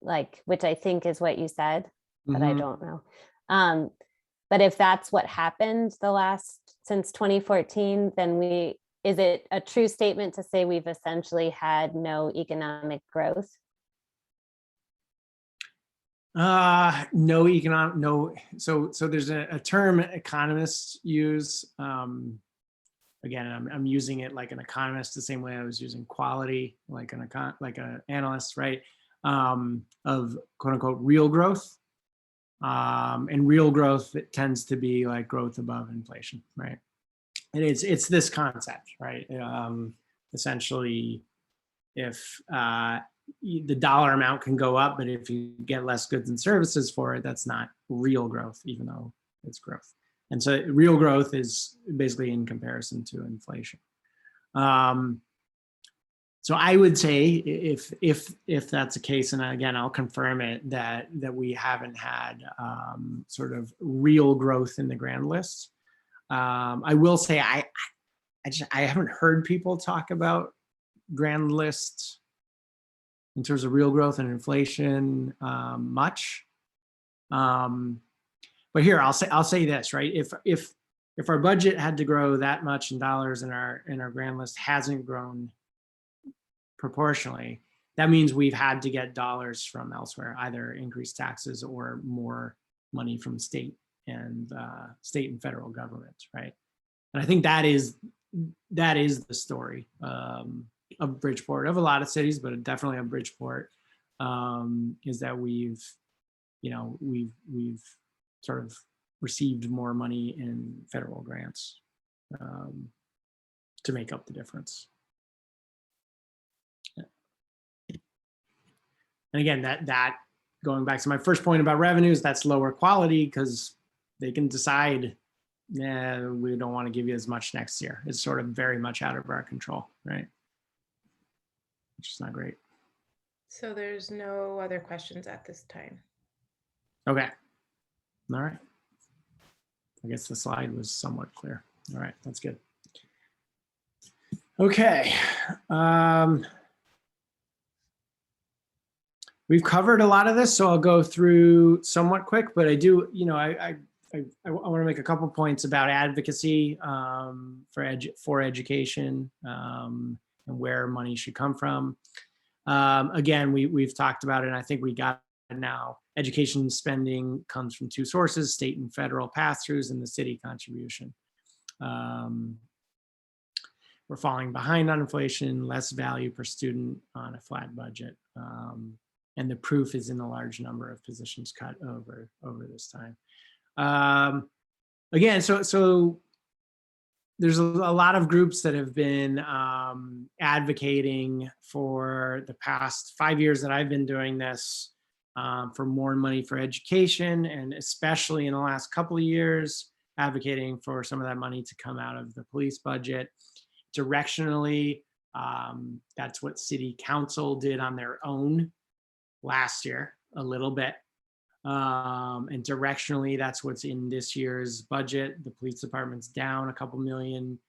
like, which I think is what you said, but I don't know. But if that's what happened since 2014, then is it a true statement to say we've essentially had no economic growth? No. So there's a term economists use. Again, I'm using it like an economist the same way I was using quality, like an analyst, right? Of quote unquote real growth. And real growth, it tends to be like growth above inflation, right? And it's this concept, right? Essentially, if the dollar amount can go up, but if you get less goods and services for it, that's not real growth, even though it's growth. And so real growth is basically in comparison to inflation. So I would say if that's the case, and again, I'll confirm it, that we haven't had sort of real growth in the grand list. I will say I haven't heard people talk about grand list in terms of real growth and inflation much. But here I'll say this, right? If our budget had to grow that much in dollars and our grand list hasn't grown proportionally, that means we've had to get dollars from elsewhere, either increased taxes or more money from state and federal governments, right? And I think that is the story of Bridgeport, of a lot of cities, but definitely of Bridgeport, is that we've sort of received more money in federal grants to make up the difference. And again, that going back to my first point about revenues, that's lower quality because they can decide, yeah, we don't want to give you as much next year. It's sort of very much out of our control, right? Which is not great. So there's no other questions at this time. Okay. All right. I guess the slide was somewhat clear. All right, that's good. Okay. We've covered a lot of this, so I'll go through somewhat quick, but I do, I want to make a couple points about advocacy for education and where money should come from. Again, we've talked about it, and I think we got it now. Education spending comes from two sources: state and federal pass-throughs and the city contribution. We're falling behind on inflation, less value per student on a flat budget. And the proof is in the large number of positions cut over this time. Again, so there's a lot of groups that have been advocating for the past 5 years that I've been doing this for more money for education, and especially in the last couple of years, advocating for some of that money to come out of the police budget. Directionally, that's what City Council did on their own last year, a little bit. And directionally, that's what's in this year's budget. The police department's down a couple million.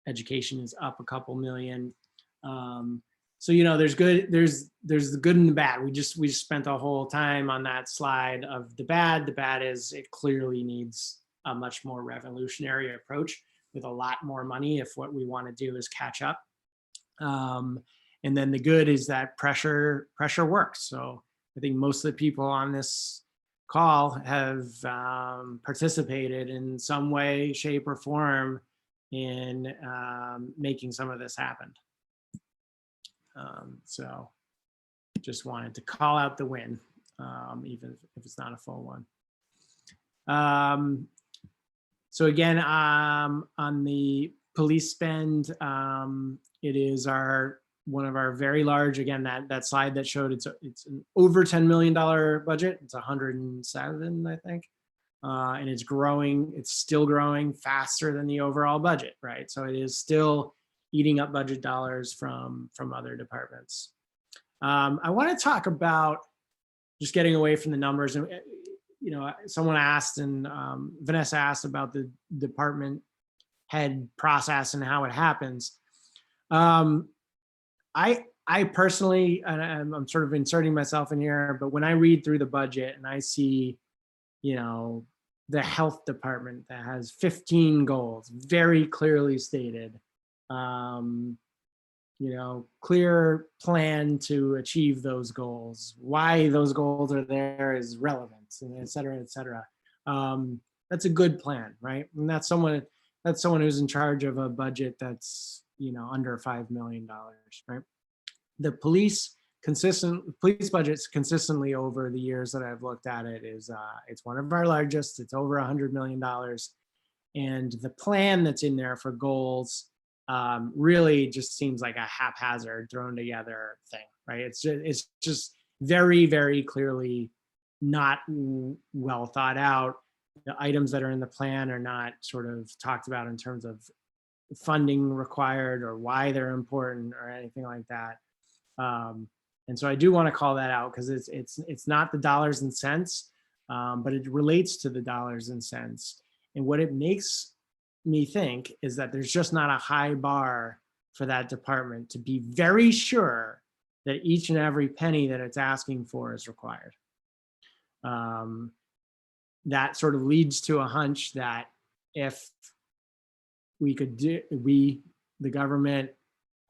Education is up a couple million. So, there's the good and the bad. We just spent a whole time on that slide of the bad. The bad is it clearly needs a much more revolutionary approach with a lot more money if what we want to do is catch up. And then the good is that pressure works. So I think most of the people on this call have participated in some way, shape, or form in making some of this happen. So just wanted to call out the win, even if it's not a full one. So again, on the police spend, it is one of our very large, again, that slide that showed it's an over $10 million budget. It's 107, I think. And it's growing, it's still growing faster than the overall budget, right? So it is still eating up budget dollars from other departments. I want to talk about just getting away from the numbers. And someone asked, and Vanessa asked about the department head process and how it happens. I personally, and I'm sort of inserting myself in here, but when I read through the budget and I see, the health department that has 15 goals, very clearly stated, clear plan to achieve those goals, why those goals are there is relevant, and et cetera, et cetera. That's a good plan, right? And that's someone who's in charge of a budget that's, under $5 million, right? The police budgets consistently over the years that I've looked at it is, it's one of our largest, it's over $100 million. And the plan that's in there for goals really just seems like a haphazard thrown together thing, right? It's just very, very clearly not well thought out. The items that are in the plan are not sort of talked about in terms of funding required or why they're important or anything like that. And so I do want to call that out because it's not the dollars and cents, but it relates to the dollars and cents. And what it makes me think is that there's just not a high bar for that department to be very sure that each and every penny that it's asking for is required. That sort of leads to a hunch that if we could do, the government,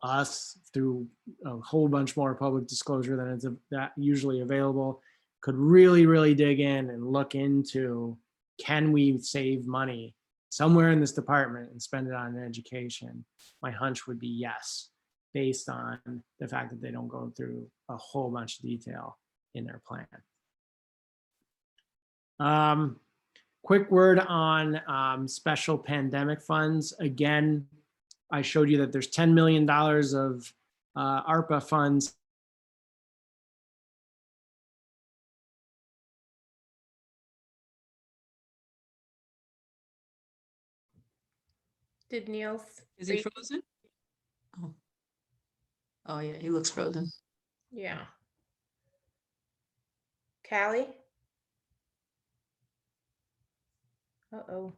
us, through a whole bunch more public disclosure than is that usually available, could really dig in and look into, can we save money somewhere in this department and spend it on education? My hunch would be yes, based on the fact that they don't go through a whole bunch of detail in their plan. Quick word on special pandemic funds. Again, I showed you that there's $10 million of ARPA funds. Did Niels? Is he frozen? Oh. Oh yeah, he looks frozen. Yeah. Callie? Uh-oh.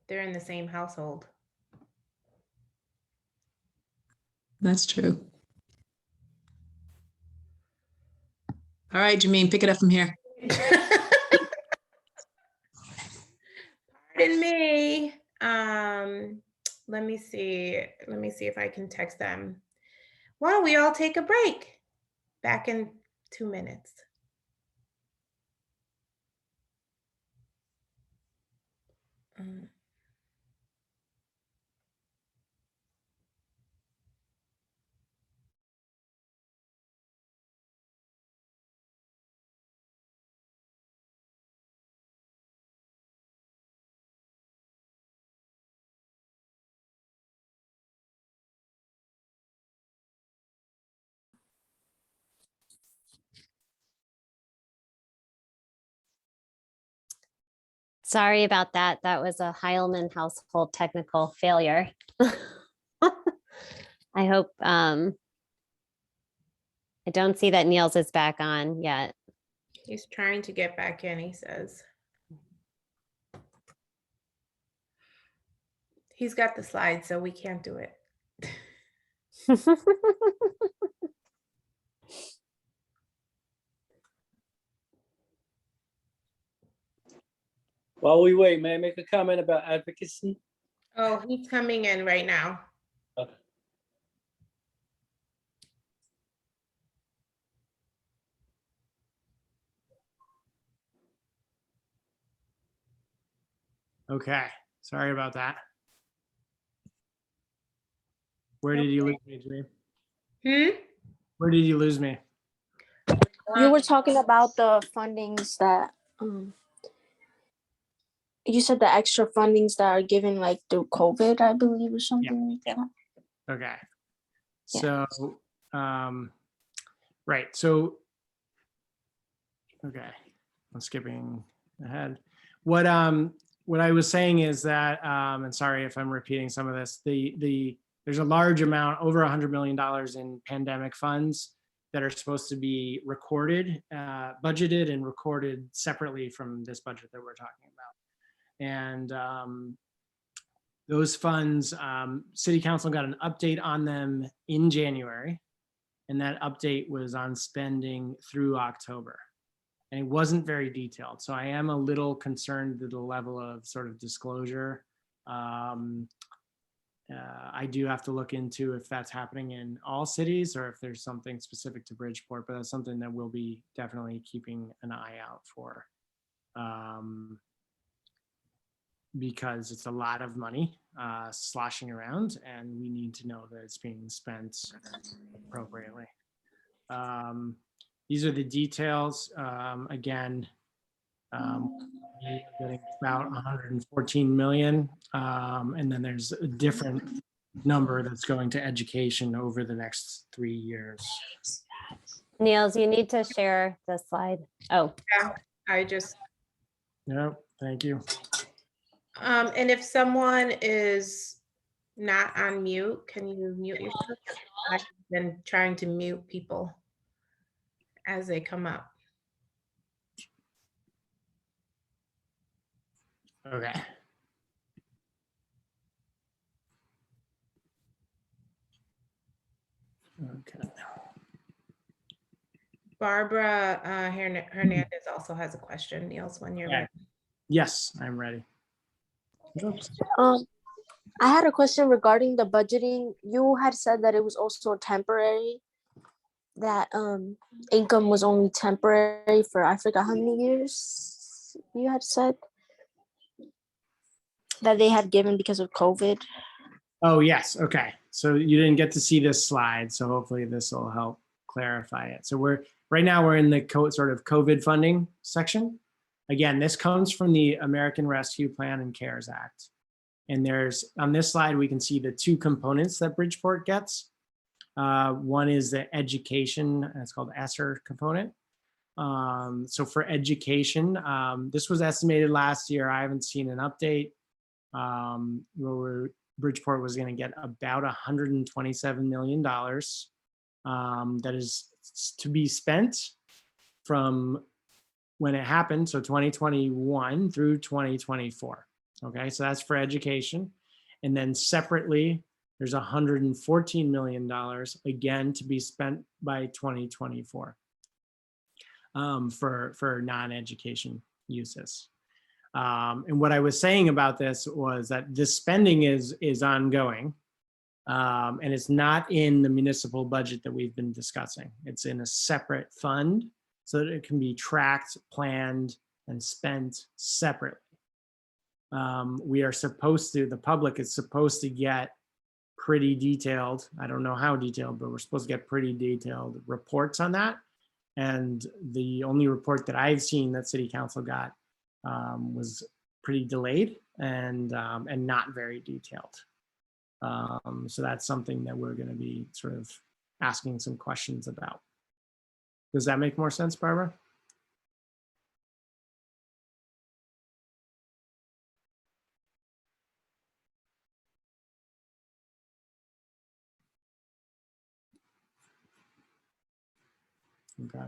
They're in the same household. That's true. All right, Jermaine, pick it up from here. Pardon me. Let me see. Let me see if I can text them. Why don't we all take a break? Back in 2 minutes. Sorry about that. That was a Heilman household technical failure. I hope, I don't see that Niels is back on yet. He's trying to get back in, he says. He's got the slides, so we can't do it. While we wait, may I make a comment about advocacy? Oh, he's coming in right now. Okay. Okay, sorry about that. Where did you lose me, Dream? Where did you lose me? You were talking about the fundings that you said the extra fundings that are given like through COVID, I believe, or something like that. Okay. Yeah. So, right. So, okay, I'm skipping ahead. What I was saying is that, and sorry if I'm repeating some of this, there's a large amount, over $100 million in pandemic funds that are supposed to be recorded, budgeted and recorded separately from this budget that we're talking about. And those funds, City Council got an update on them in January, and that update was on spending through October. And it wasn't very detailed. So I am a little concerned with the level of sort of disclosure. I do have to look into if that's happening in all cities or if there's something specific to Bridgeport, but that's something that we'll be definitely keeping an eye out for. Because it's a lot of money sloshing around and we need to know that it's being spent appropriately. These are the details. Again, getting about 114 million. And then there's a different number that's going to education over the next 3 years. Niels, you need to share the slide. Oh, Yeah, I just, No, thank you. and if someone is not on mute. Can you mute yourself? I've been trying to mute people as they come up. Okay. Okay. Barbara Hernandez also has a question. Niels, when you're Okay. ready. Yes, I'm ready. I had a question regarding the budgeting. You had said that it was also temporary, that income was only temporary for I forgot how many years you had said that they had given because of COVID. Oh, yes. Okay. So you didn't get to see this slide, so hopefully this will help clarify it. So right now we're in the sort of COVID funding section. Again, this comes from the American Rescue Plan and CARES Act. And on this slide, we can see the two components that Bridgeport gets. One is the education, and it's called ESSER component. So for education, this was estimated last year. I haven't seen an update. Bridgeport was going to get about $127 million that is to be spent from when it happened, so 2021 through 2024. Okay, so that's for education. And then separately, there's $114 million, again, to be spent by 2024 for non-education uses. And what I was saying about this was that this spending is ongoing, and it's not in the municipal budget that we've been discussing. It's in a separate fund so that it can be tracked, planned, and spent separately. We are supposed to, the public is supposed to get pretty detailed, I don't know how detailed, but we're supposed to get pretty detailed reports on that. And the only report that I've seen that City Council got was pretty delayed and not very detailed. So that's something that we're going to be sort of asking some questions about. Does that make more sense, Barbara? Okay.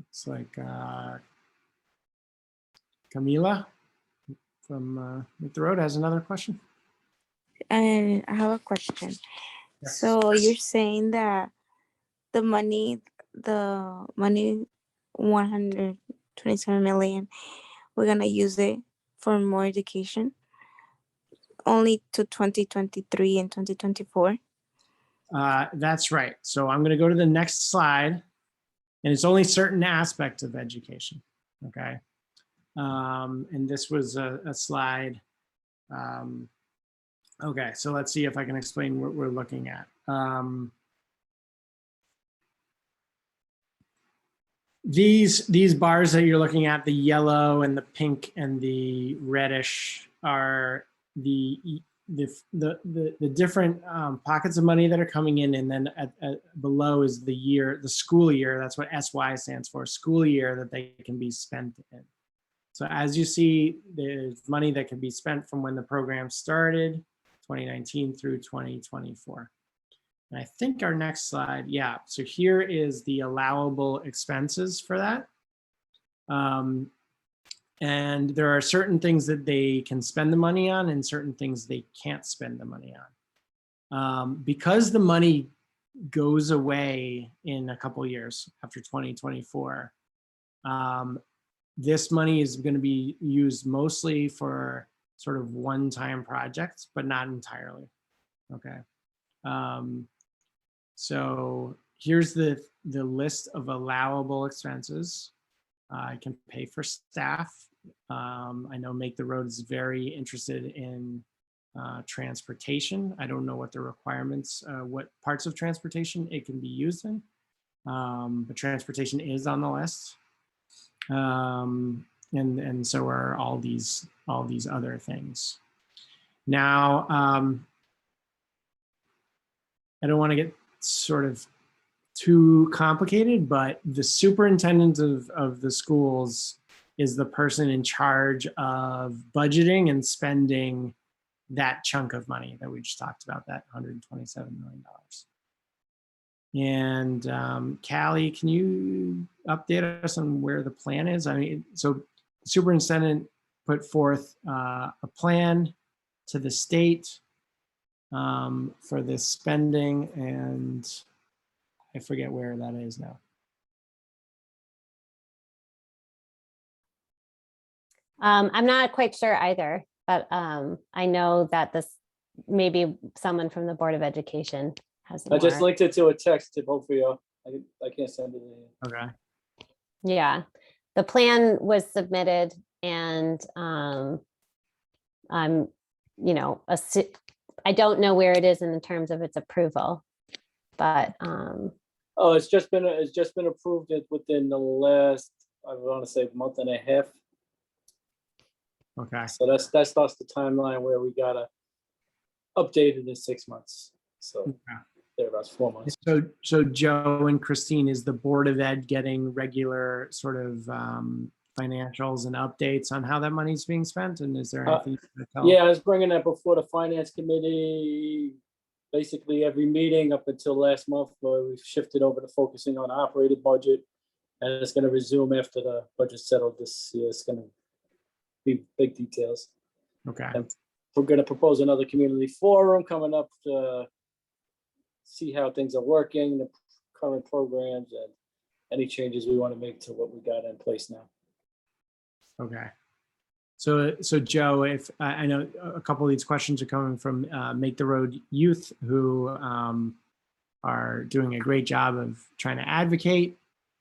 It's like Camila from Meet the Road has another question. And I have a question. Yes. So you're saying that the money 127 million, we're gonna use it for more education only to 2023 and 2024? That's right. So I'm going to go to the next slide, and it's only certain aspects of education. Okay. And this was a slide. Okay, so let's see if I can explain what we're looking at. These bars that you're looking at, the yellow and the pink and the reddish, are the different pockets of money that are coming in, and then below is the year, the school year. That's what SY stands for, school year, that they can be spent in. So as you see, there's money that can be spent from when the program started, 2019 through 2024. And I think our next slide, yeah. So here is the allowable expenses for that. And there are certain things that they can spend the money on and certain things they can't spend the money on. Because the money goes away in a couple of years after 2024, this money is going to be used mostly for sort of one-time projects, but not entirely. Okay. So here's the list of allowable expenses. I can pay for staff. I know Make the Road is very interested in transportation. I don't know what the requirements, what parts of transportation it can be used in, but transportation is on the list. And so are all these other things. Now, I don't want to get sort of too complicated, but the superintendent of the schools is the person in charge of budgeting and spending that chunk of money that we just talked about, that $127 million. And Callie, can you update us on where the plan is? I mean, so superintendent put forth a plan to the state for this spending, and I forget where that is now. I'm not quite sure either, but I know that this, maybe someone from the Board of Education has I just more. linked it to a text to both of you. I can't send it in. Okay. Yeah, the plan was submitted, and I'm, you know, I don't know where it is in terms of its approval, but Oh, it's just been approved within the last, I want to say, month and a half. Okay. So that starts the timeline where we gotta update it in 6 months. So Okay. there about 4 months. So Joe and Christine, is the Board of Ed getting regular sort of financials and updates on how that money's being spent? And is there anything you can tell? Yeah, I was bringing that before the finance committee, basically every meeting up until last month, where we've shifted over to focusing on operating budget. And it's gonna resume after the budget settled this year. It's gonna be big details. Okay. And we're gonna propose another community forum coming up to see how things are working, the current programs, and any changes we want to make to what we got in place now. Okay. So Joe, if I know a couple of these questions are coming from Make the Road Youth, who are doing a great job of trying to advocate.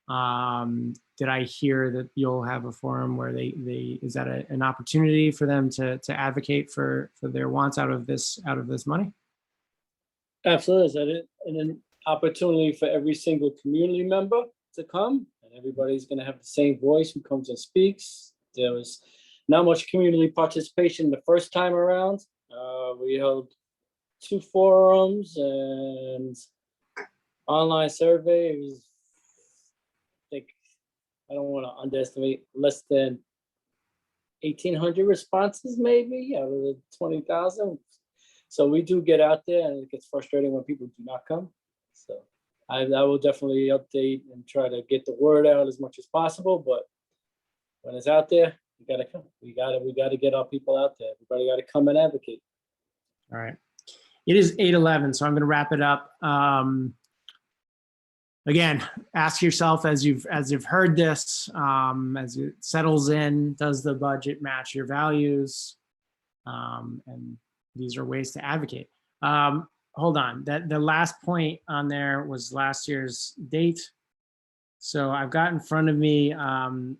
Did I hear that you'll have a forum where they is that an opportunity for them to advocate for their wants out of this money? Absolutely, is that it? And an opportunity for every single community member to come, and everybody's gonna have the same voice who comes and speaks. There was not much community participation the first time around. We held 2 forums and online survey. It was, I think, I don't want to underestimate, less than 1,800 responses maybe out of the 20,000. So we do get out there, and it gets frustrating when people do not come. So I will definitely update and try to get the word out as much as possible. But when it's out there, you gotta come. We gotta get our people out there. Everybody gotta come and advocate. All right. It is 8:11, so I'm going to wrap it up. Again, ask yourself as you've heard this, as it settles in, does the budget match your values? And these are ways to advocate. Hold on, the last point on there was last year's date. So I've got in front of me, and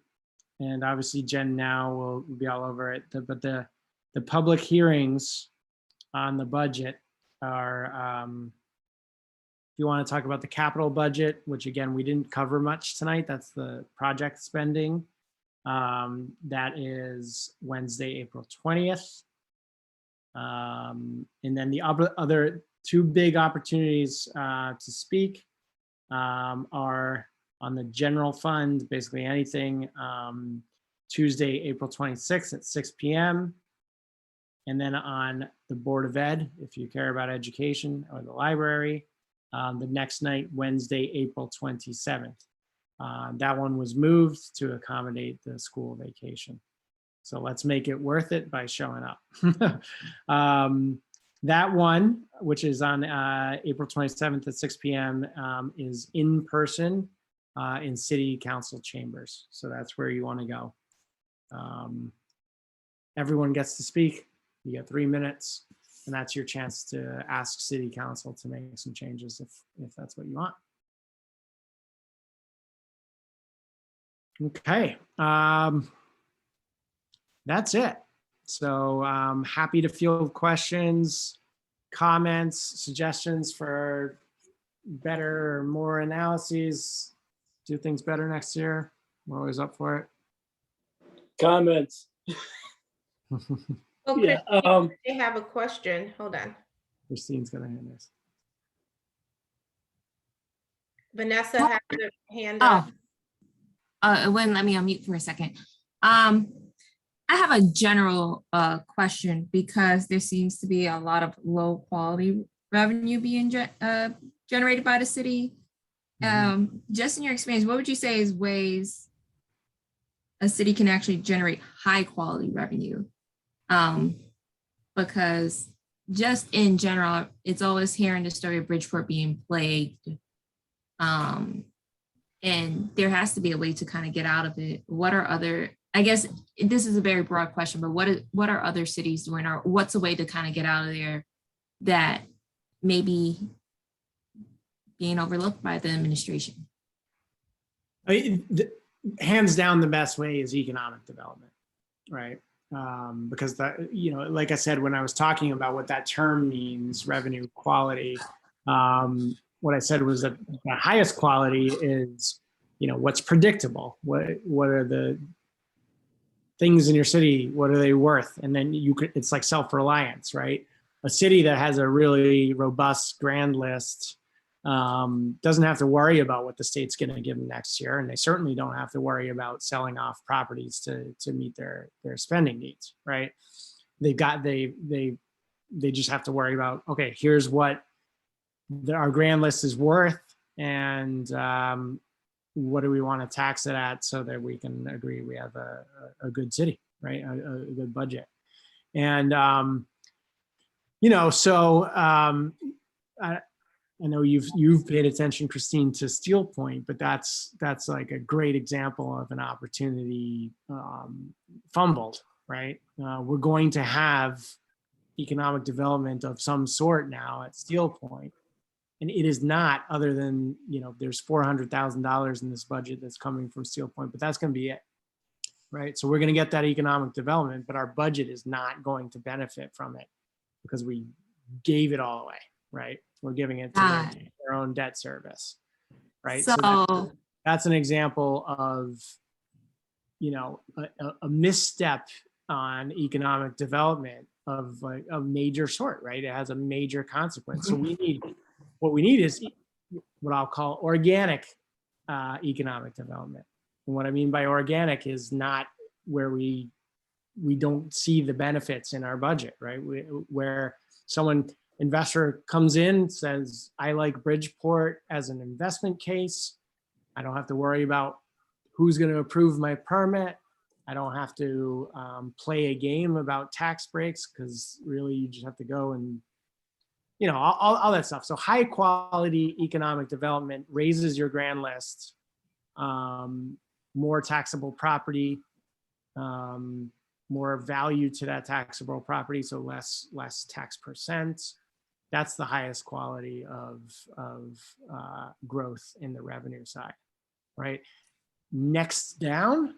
obviously Jen now will be all over it, but the public hearings on the budget are, if you want to talk about the capital budget, which again, we didn't cover much tonight, that's the project spending. That is Wednesday, April 20th. And then the other 2 big opportunities to speak are on the general fund, basically anything, Tuesday, April 26th at 6 p.m. And then on the Board of Ed, if you care about education, or the library, the next night, Wednesday, April 27th. That one was moved to accommodate the school vacation. So let's make it worth it by showing up. That one, which is on April 27th at 6 p.m., is in person in City Council chambers. So that's where you want to go. Everyone gets to speak. You get 3 minutes, and that's your chance to ask City Council to make some changes if that's what you want. Okay. That's it. So I'm happy to field questions, comments, suggestions for better or more analyses, do things better next year. We're always up for it. Comments. Oh, Yeah, Christine, they have a question. Hold on. Christine's gonna hand this. Vanessa has her hand up. Let me unmute for a second. I have a general question because there seems to be a lot of low quality revenue being generated by the city. Just in your experience, what would you say is ways a city can actually generate high quality revenue? Because just in general, it's always hearing the story of Bridgeport being plagued. And there has to be a way to kind of get out of it. What are other, I guess this is a very broad question, but what are other cities doing, or what's a way to kind of get out of there that maybe being overlooked by the administration? Hands down, the best way is economic development, right? Because that, you know, like I said, when I was talking about what that term means, revenue quality, what I said was that the highest quality is, you know, what's predictable. What are the things in your city? What are they worth? And then you could, it's like self-reliance, right? A city that has a really robust grand list doesn't have to worry about what the state's going to give them next year, and they certainly don't have to worry about selling off properties to meet their spending needs, right? They just have to worry about, okay, here's what our grand list is worth, and what do we want to tax it at so that we can agree we have a good city, right? A good budget. And you know, so I know you've paid attention, Christine, to Steel Point, but that's like a great example of an opportunity fumbled, right? We're going to have economic development of some sort now at Steel Point, and it is not, other than, you know, there's $400,000 in this budget that's coming from Steel Point, but that's going to be it, right? So we're going to get that economic development, but our budget is not going to benefit from it because we gave it all away, right? We're giving it to their own debt service, right? So that's an example of, you know, a misstep on economic development of like a major sort, right? It has a major consequence. So what we need is what I'll call organic economic development. And what I mean by organic is not where we don't see the benefits in our budget, right? Where investor comes in, says, I like Bridgeport as an investment case. I don't have to worry about who's going to approve my permit. I don't have to play a game about tax breaks, because really you just have to go and, you know, all that stuff. So high quality economic development raises your grand list, more taxable property, more value to that taxable property, so less tax percent. That's the highest quality of growth in the revenue side, right? Next down,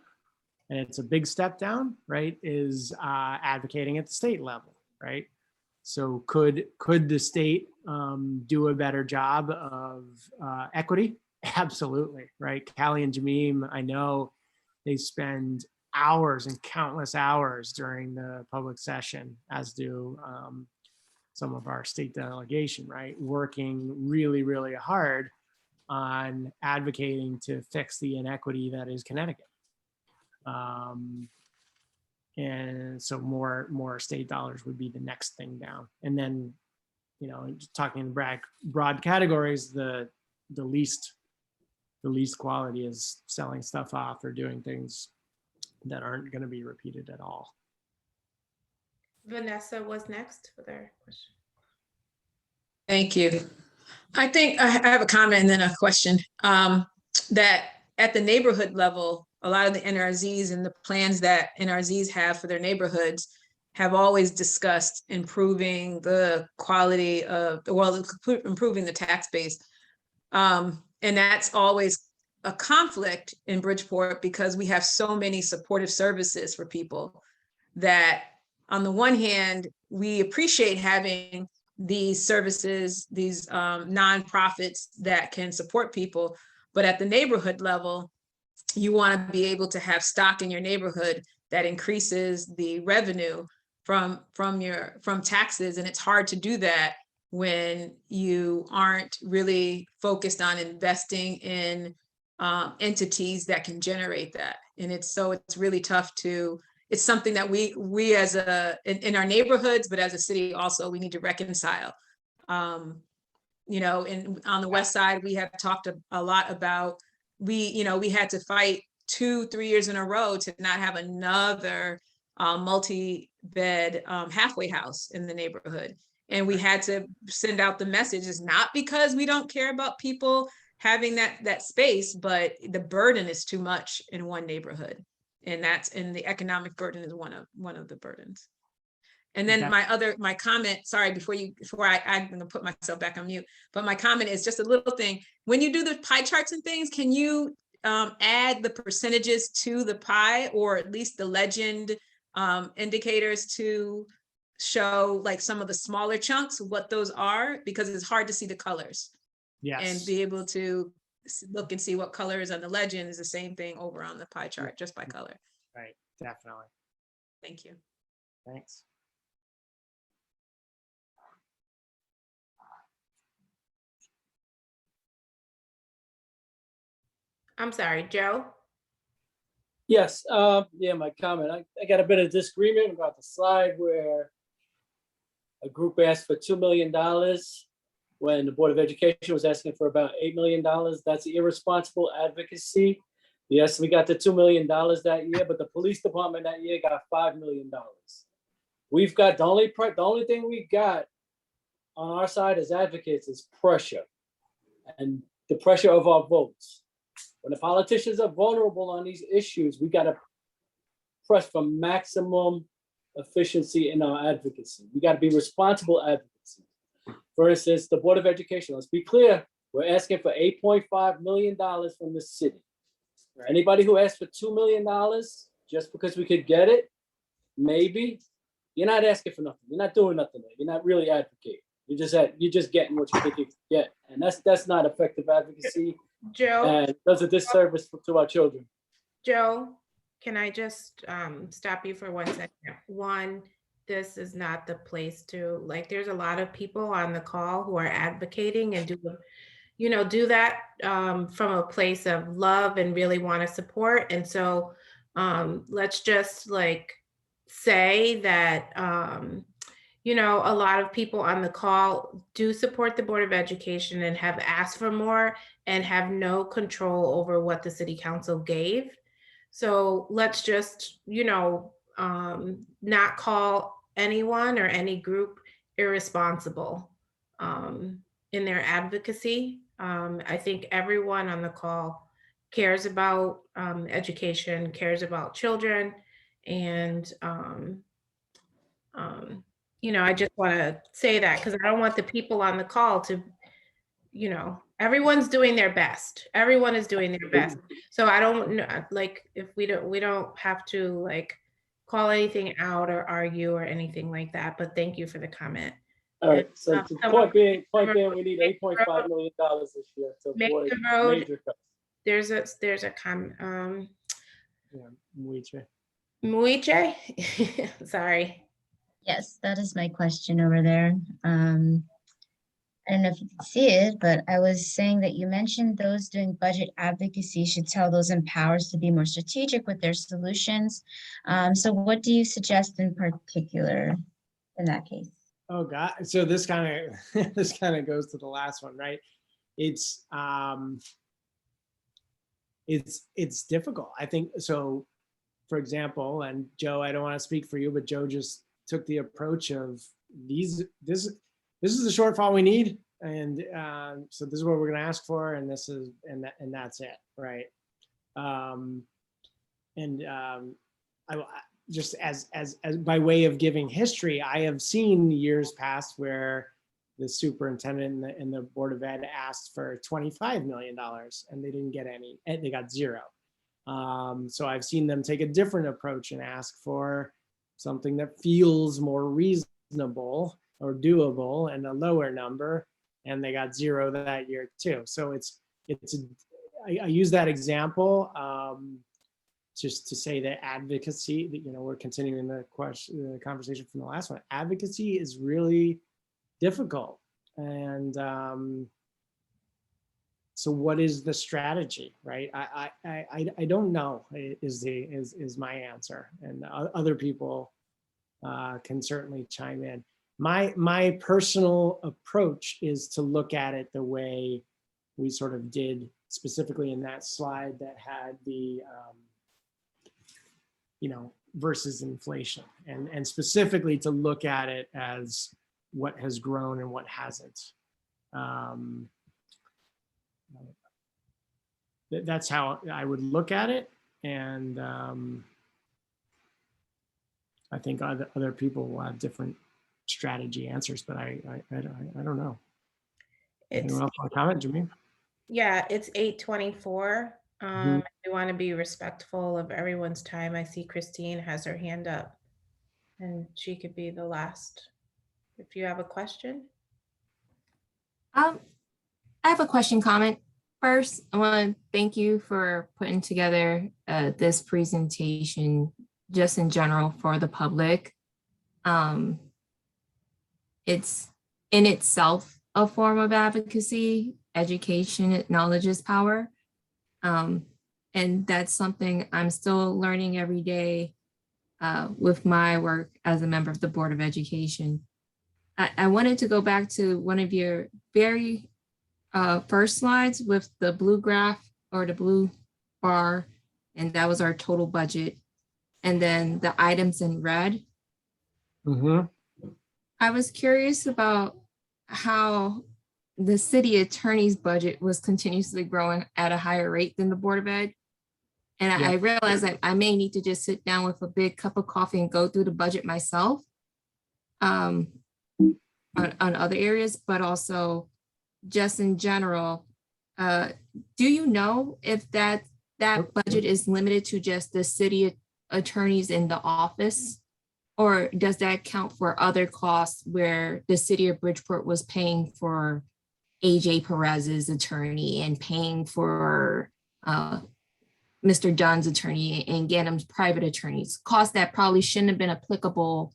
and it's a big step down, right, is advocating at the state level, right? So could the state do a better job of equity? Absolutely, right? Callie and Jamim, I know they spend hours and countless hours during the public session, as do some of our state delegation, right? Working really, really hard on advocating to fix the inequity that is Connecticut. And so more state dollars would be the next thing down. And then, you know, just talking in broad categories, the least quality is selling stuff off or doing things that aren't going to be repeated at all. Vanessa was next with her question. Thank you. I think I have a comment and then a question. That at the neighborhood level, a lot of the NRZs and the plans that NRZs have for their neighborhoods have always discussed improving the quality of, well, improving the tax base. And that's always a conflict in Bridgeport because we have so many supportive services for people that on the one hand, we appreciate having these services, these nonprofits that can support people, but at the neighborhood level, you want to be able to have stock in your neighborhood that increases the revenue from taxes, and it's hard to do that when you aren't really focused on investing in entities that can generate that. And it's really tough it's something that we as in our neighborhoods, but as a city also, we need to reconcile. And on the West Side, we have talked a lot about, we had to fight 2-3 years in a row to not have another multi-bed halfway house in the neighborhood. And we had to send out the message. It's not because we don't care about people having that space, but the burden is too much in one neighborhood. And the economic burden is one of the burdens. And then my comment, sorry, I'm gonna put myself back on mute, but my comment is just a little thing. When you do the pie charts and things, can you add the percentages to the pie, or at least the legend indicators to show like some of the smaller chunks, what those are, because it's hard to see the colors. Yes. And be able to look and see what color is on the legend is the same thing over on the pie chart, just by color. Right, definitely. Thank you. Thanks. I'm sorry, Joe? Yes, yeah, my comment. I got a bit of disagreement about the slide where a group asked for $2 million when the Board of Education was asking for about $8 million. That's irresponsible advocacy. Yes, we got the $2 million that year, but the police department that year got $5 million. We've got the only thing we got on our side as advocates is pressure, and the pressure of our votes. When the politicians are vulnerable on these issues, we got to press for maximum efficiency in our advocacy. We got to be responsible advocacy. For instance, the Board of Education, let's be clear, we're asking for $8.5 million from the city. Anybody who asked for $2 million just because we could get it, maybe, you're not asking for nothing. You're not doing nothing. You're not really advocating. You're just getting what you think you get. And that's not effective advocacy. Joe? And does a disservice to our children. Joe, can I just stop you for 1 second? One, this is not the place to, like, there's a lot of people on the call who are advocating and do that from a place of love and really want to support. And so let's just like say that, a lot of people on the call do support the Board of Education and have asked for more and have no control over what the City Council gave. So let's just, not call anyone or any group irresponsible in their advocacy. I think everyone on the call cares about education, cares about children, and I just want to say that because I don't want the people on the call to, everyone's doing their best. Everyone is doing their best. So I don't know, like, if we don't have to like call anything out or argue or anything like that. But thank you for the comment. All right. So the point being, we need $8.5 million this year to avoid major cuts. There's a comment. Muiche. Muiche? Sorry. Yes, that is my question over there. I don't know if you can see it, but I was saying that you mentioned those doing budget advocacy should tell those in powers to be more strategic with their solutions. So what do you suggest in particular in that case? Oh God, so this kind of goes to the last one, right? It's difficult. I think so. For example, and Joe, I don't want to speak for you, but Joe just took the approach of this is the shortfall we need, and so this is what we're going to ask for, and this is and that's it, right? I just as by way of giving history, I have seen years past where the superintendent and the Board of Ed asked for $25 million and they didn't get any, and they got zero. So I've seen them take a different approach and ask for something that feels more reasonable or doable and a lower number, and they got zero that year too. So I use that example just to say that advocacy, that we're continuing the conversation from the last one. Advocacy is really difficult, and so what is the strategy, right? I don't know is my answer, and other people can certainly chime in. My personal approach is to look at it the way we sort of did specifically in that slide that had the versus inflation, and specifically to look at it as what has grown and what hasn't. That's how I would look at it, and I think other people will have different strategy answers, but I don't know. Anyone else want to comment, Jimmy? Yeah, it's 8:24. We want to be respectful of everyone's time. I see Christine has her hand up, and she could be the last. If you have a question. I have a question comment. First, I want to thank you for putting together this presentation just in general for the public. It's in itself a form of advocacy. Education, knowledge is power. And that's something I'm still learning every day with my work as a member of the Board of Education. I wanted to go back to one of your very first slides with the blue graph or the blue bar, and that was our total budget. And then the items in red. I was curious about how the city attorney's budget was continuously growing at a higher rate than the Board of Ed. And I realized that I may need to just sit down with a big cup of coffee and go through the budget myself on other areas, but also just in general. Do you know if that budget is limited to just the city attorneys in the office? Or does that count for other costs where the city of Bridgeport was paying for AJ Perez's attorney and paying for Mr. Dunn's attorney and Ganim's private attorneys, costs that probably shouldn't have been applicable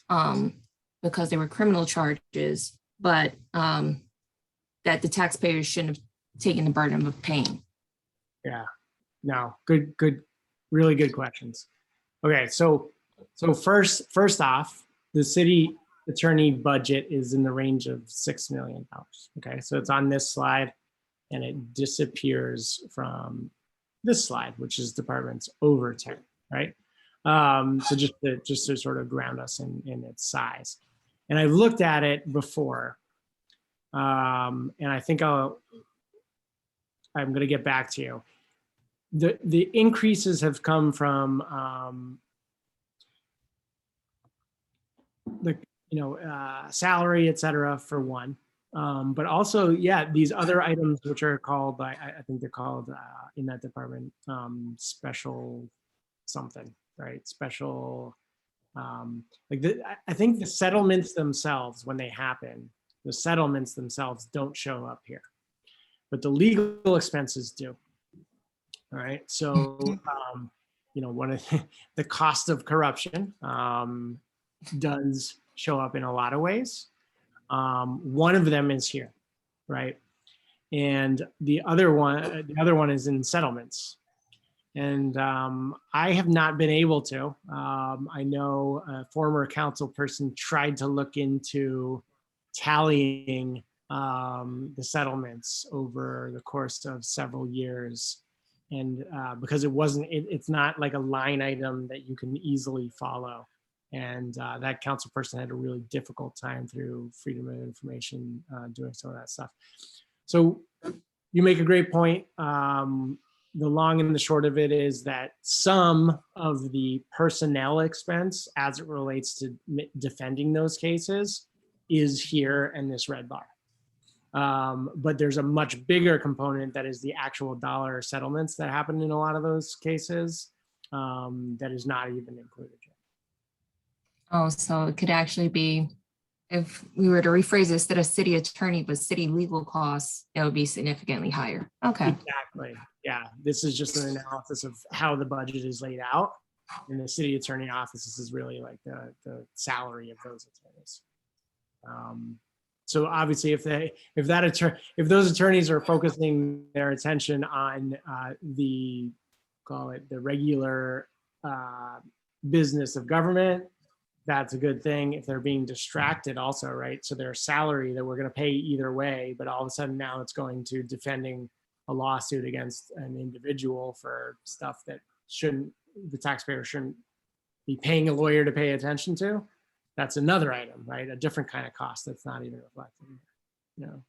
because they were criminal charges, but that the taxpayers shouldn't have taken the burden of paying? Yeah, no, good, really good questions. Okay, so first off, the city attorney budget is in the range of $6 million. Okay, so it's on this slide and it disappears from this slide, which is departments over 10, right? So just to sort of ground us in its size. And I've looked at it before, and I think I'm going to get back to you. The increases have come from salary, et cetera, for one. But also, yeah, these other items which are called, I think they're called in that department, special something, right? Special, I think the settlements themselves, when they happen, the settlements themselves don't show up here, but the legal expenses do. All right, so, one of the cost of corruption does show up in a lot of ways. One of them is here, right? And the other one is in settlements. And I have not been able to. I know a former council person tried to look into tallying the settlements over the course of several years. And because it's not like a line item that you can easily follow. And that council person had a really difficult time through Freedom of Information doing some of that stuff. So you make a great point. The long and the short of it is that some of the personnel expense as it relates to defending those cases is here in this red bar. But there's a much bigger component that is the actual dollar settlements that happen in a lot of those cases that is not even included yet. Oh, so it could actually be, if we were to rephrase it, instead of city attorney, but city legal costs, it would be significantly higher. Okay. Exactly. Yeah. This is just an analysis of how the budget is laid out. And the city attorney office is really like the salary of those attorneys. So obviously, if those attorneys are focusing their attention on call it the regular business of government, that's a good thing. If they're being distracted also, right? So their salary that we're going to pay either way, but all of a sudden now it's going to defending a lawsuit against an individual for stuff that the taxpayer shouldn't be paying a lawyer to pay attention to. That's another item, right? A different kind of cost that's not even reflected here. No.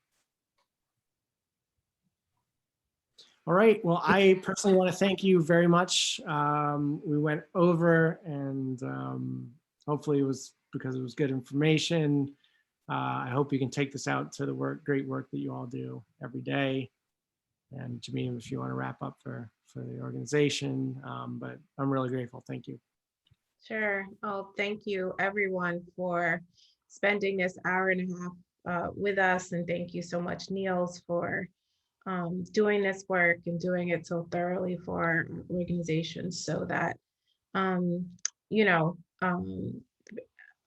All right. Well, I personally want to thank you very much. We went over, and hopefully it was because it was good information. I hope you can take this out to the great work that you all do every day. And Jameen, if you want to wrap up for the organization, but I'm really grateful. Thank you. Sure. Oh, thank you everyone for spending this hour and a half with us. And thank you so much, Niels, for doing this work and doing it so thoroughly for our organization so that,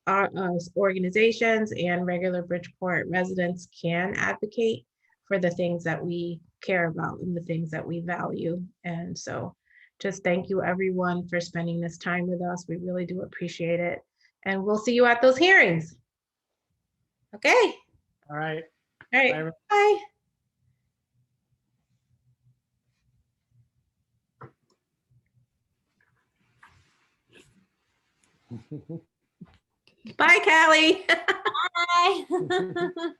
our organizations and regular Bridgeport residents can advocate for the things that we care about and the things that we value. And so just thank you everyone for spending this time with us. We really do appreciate it. And we'll see you at those hearings. Okay. All right. All right. Bye. Bye, Callie. Bye.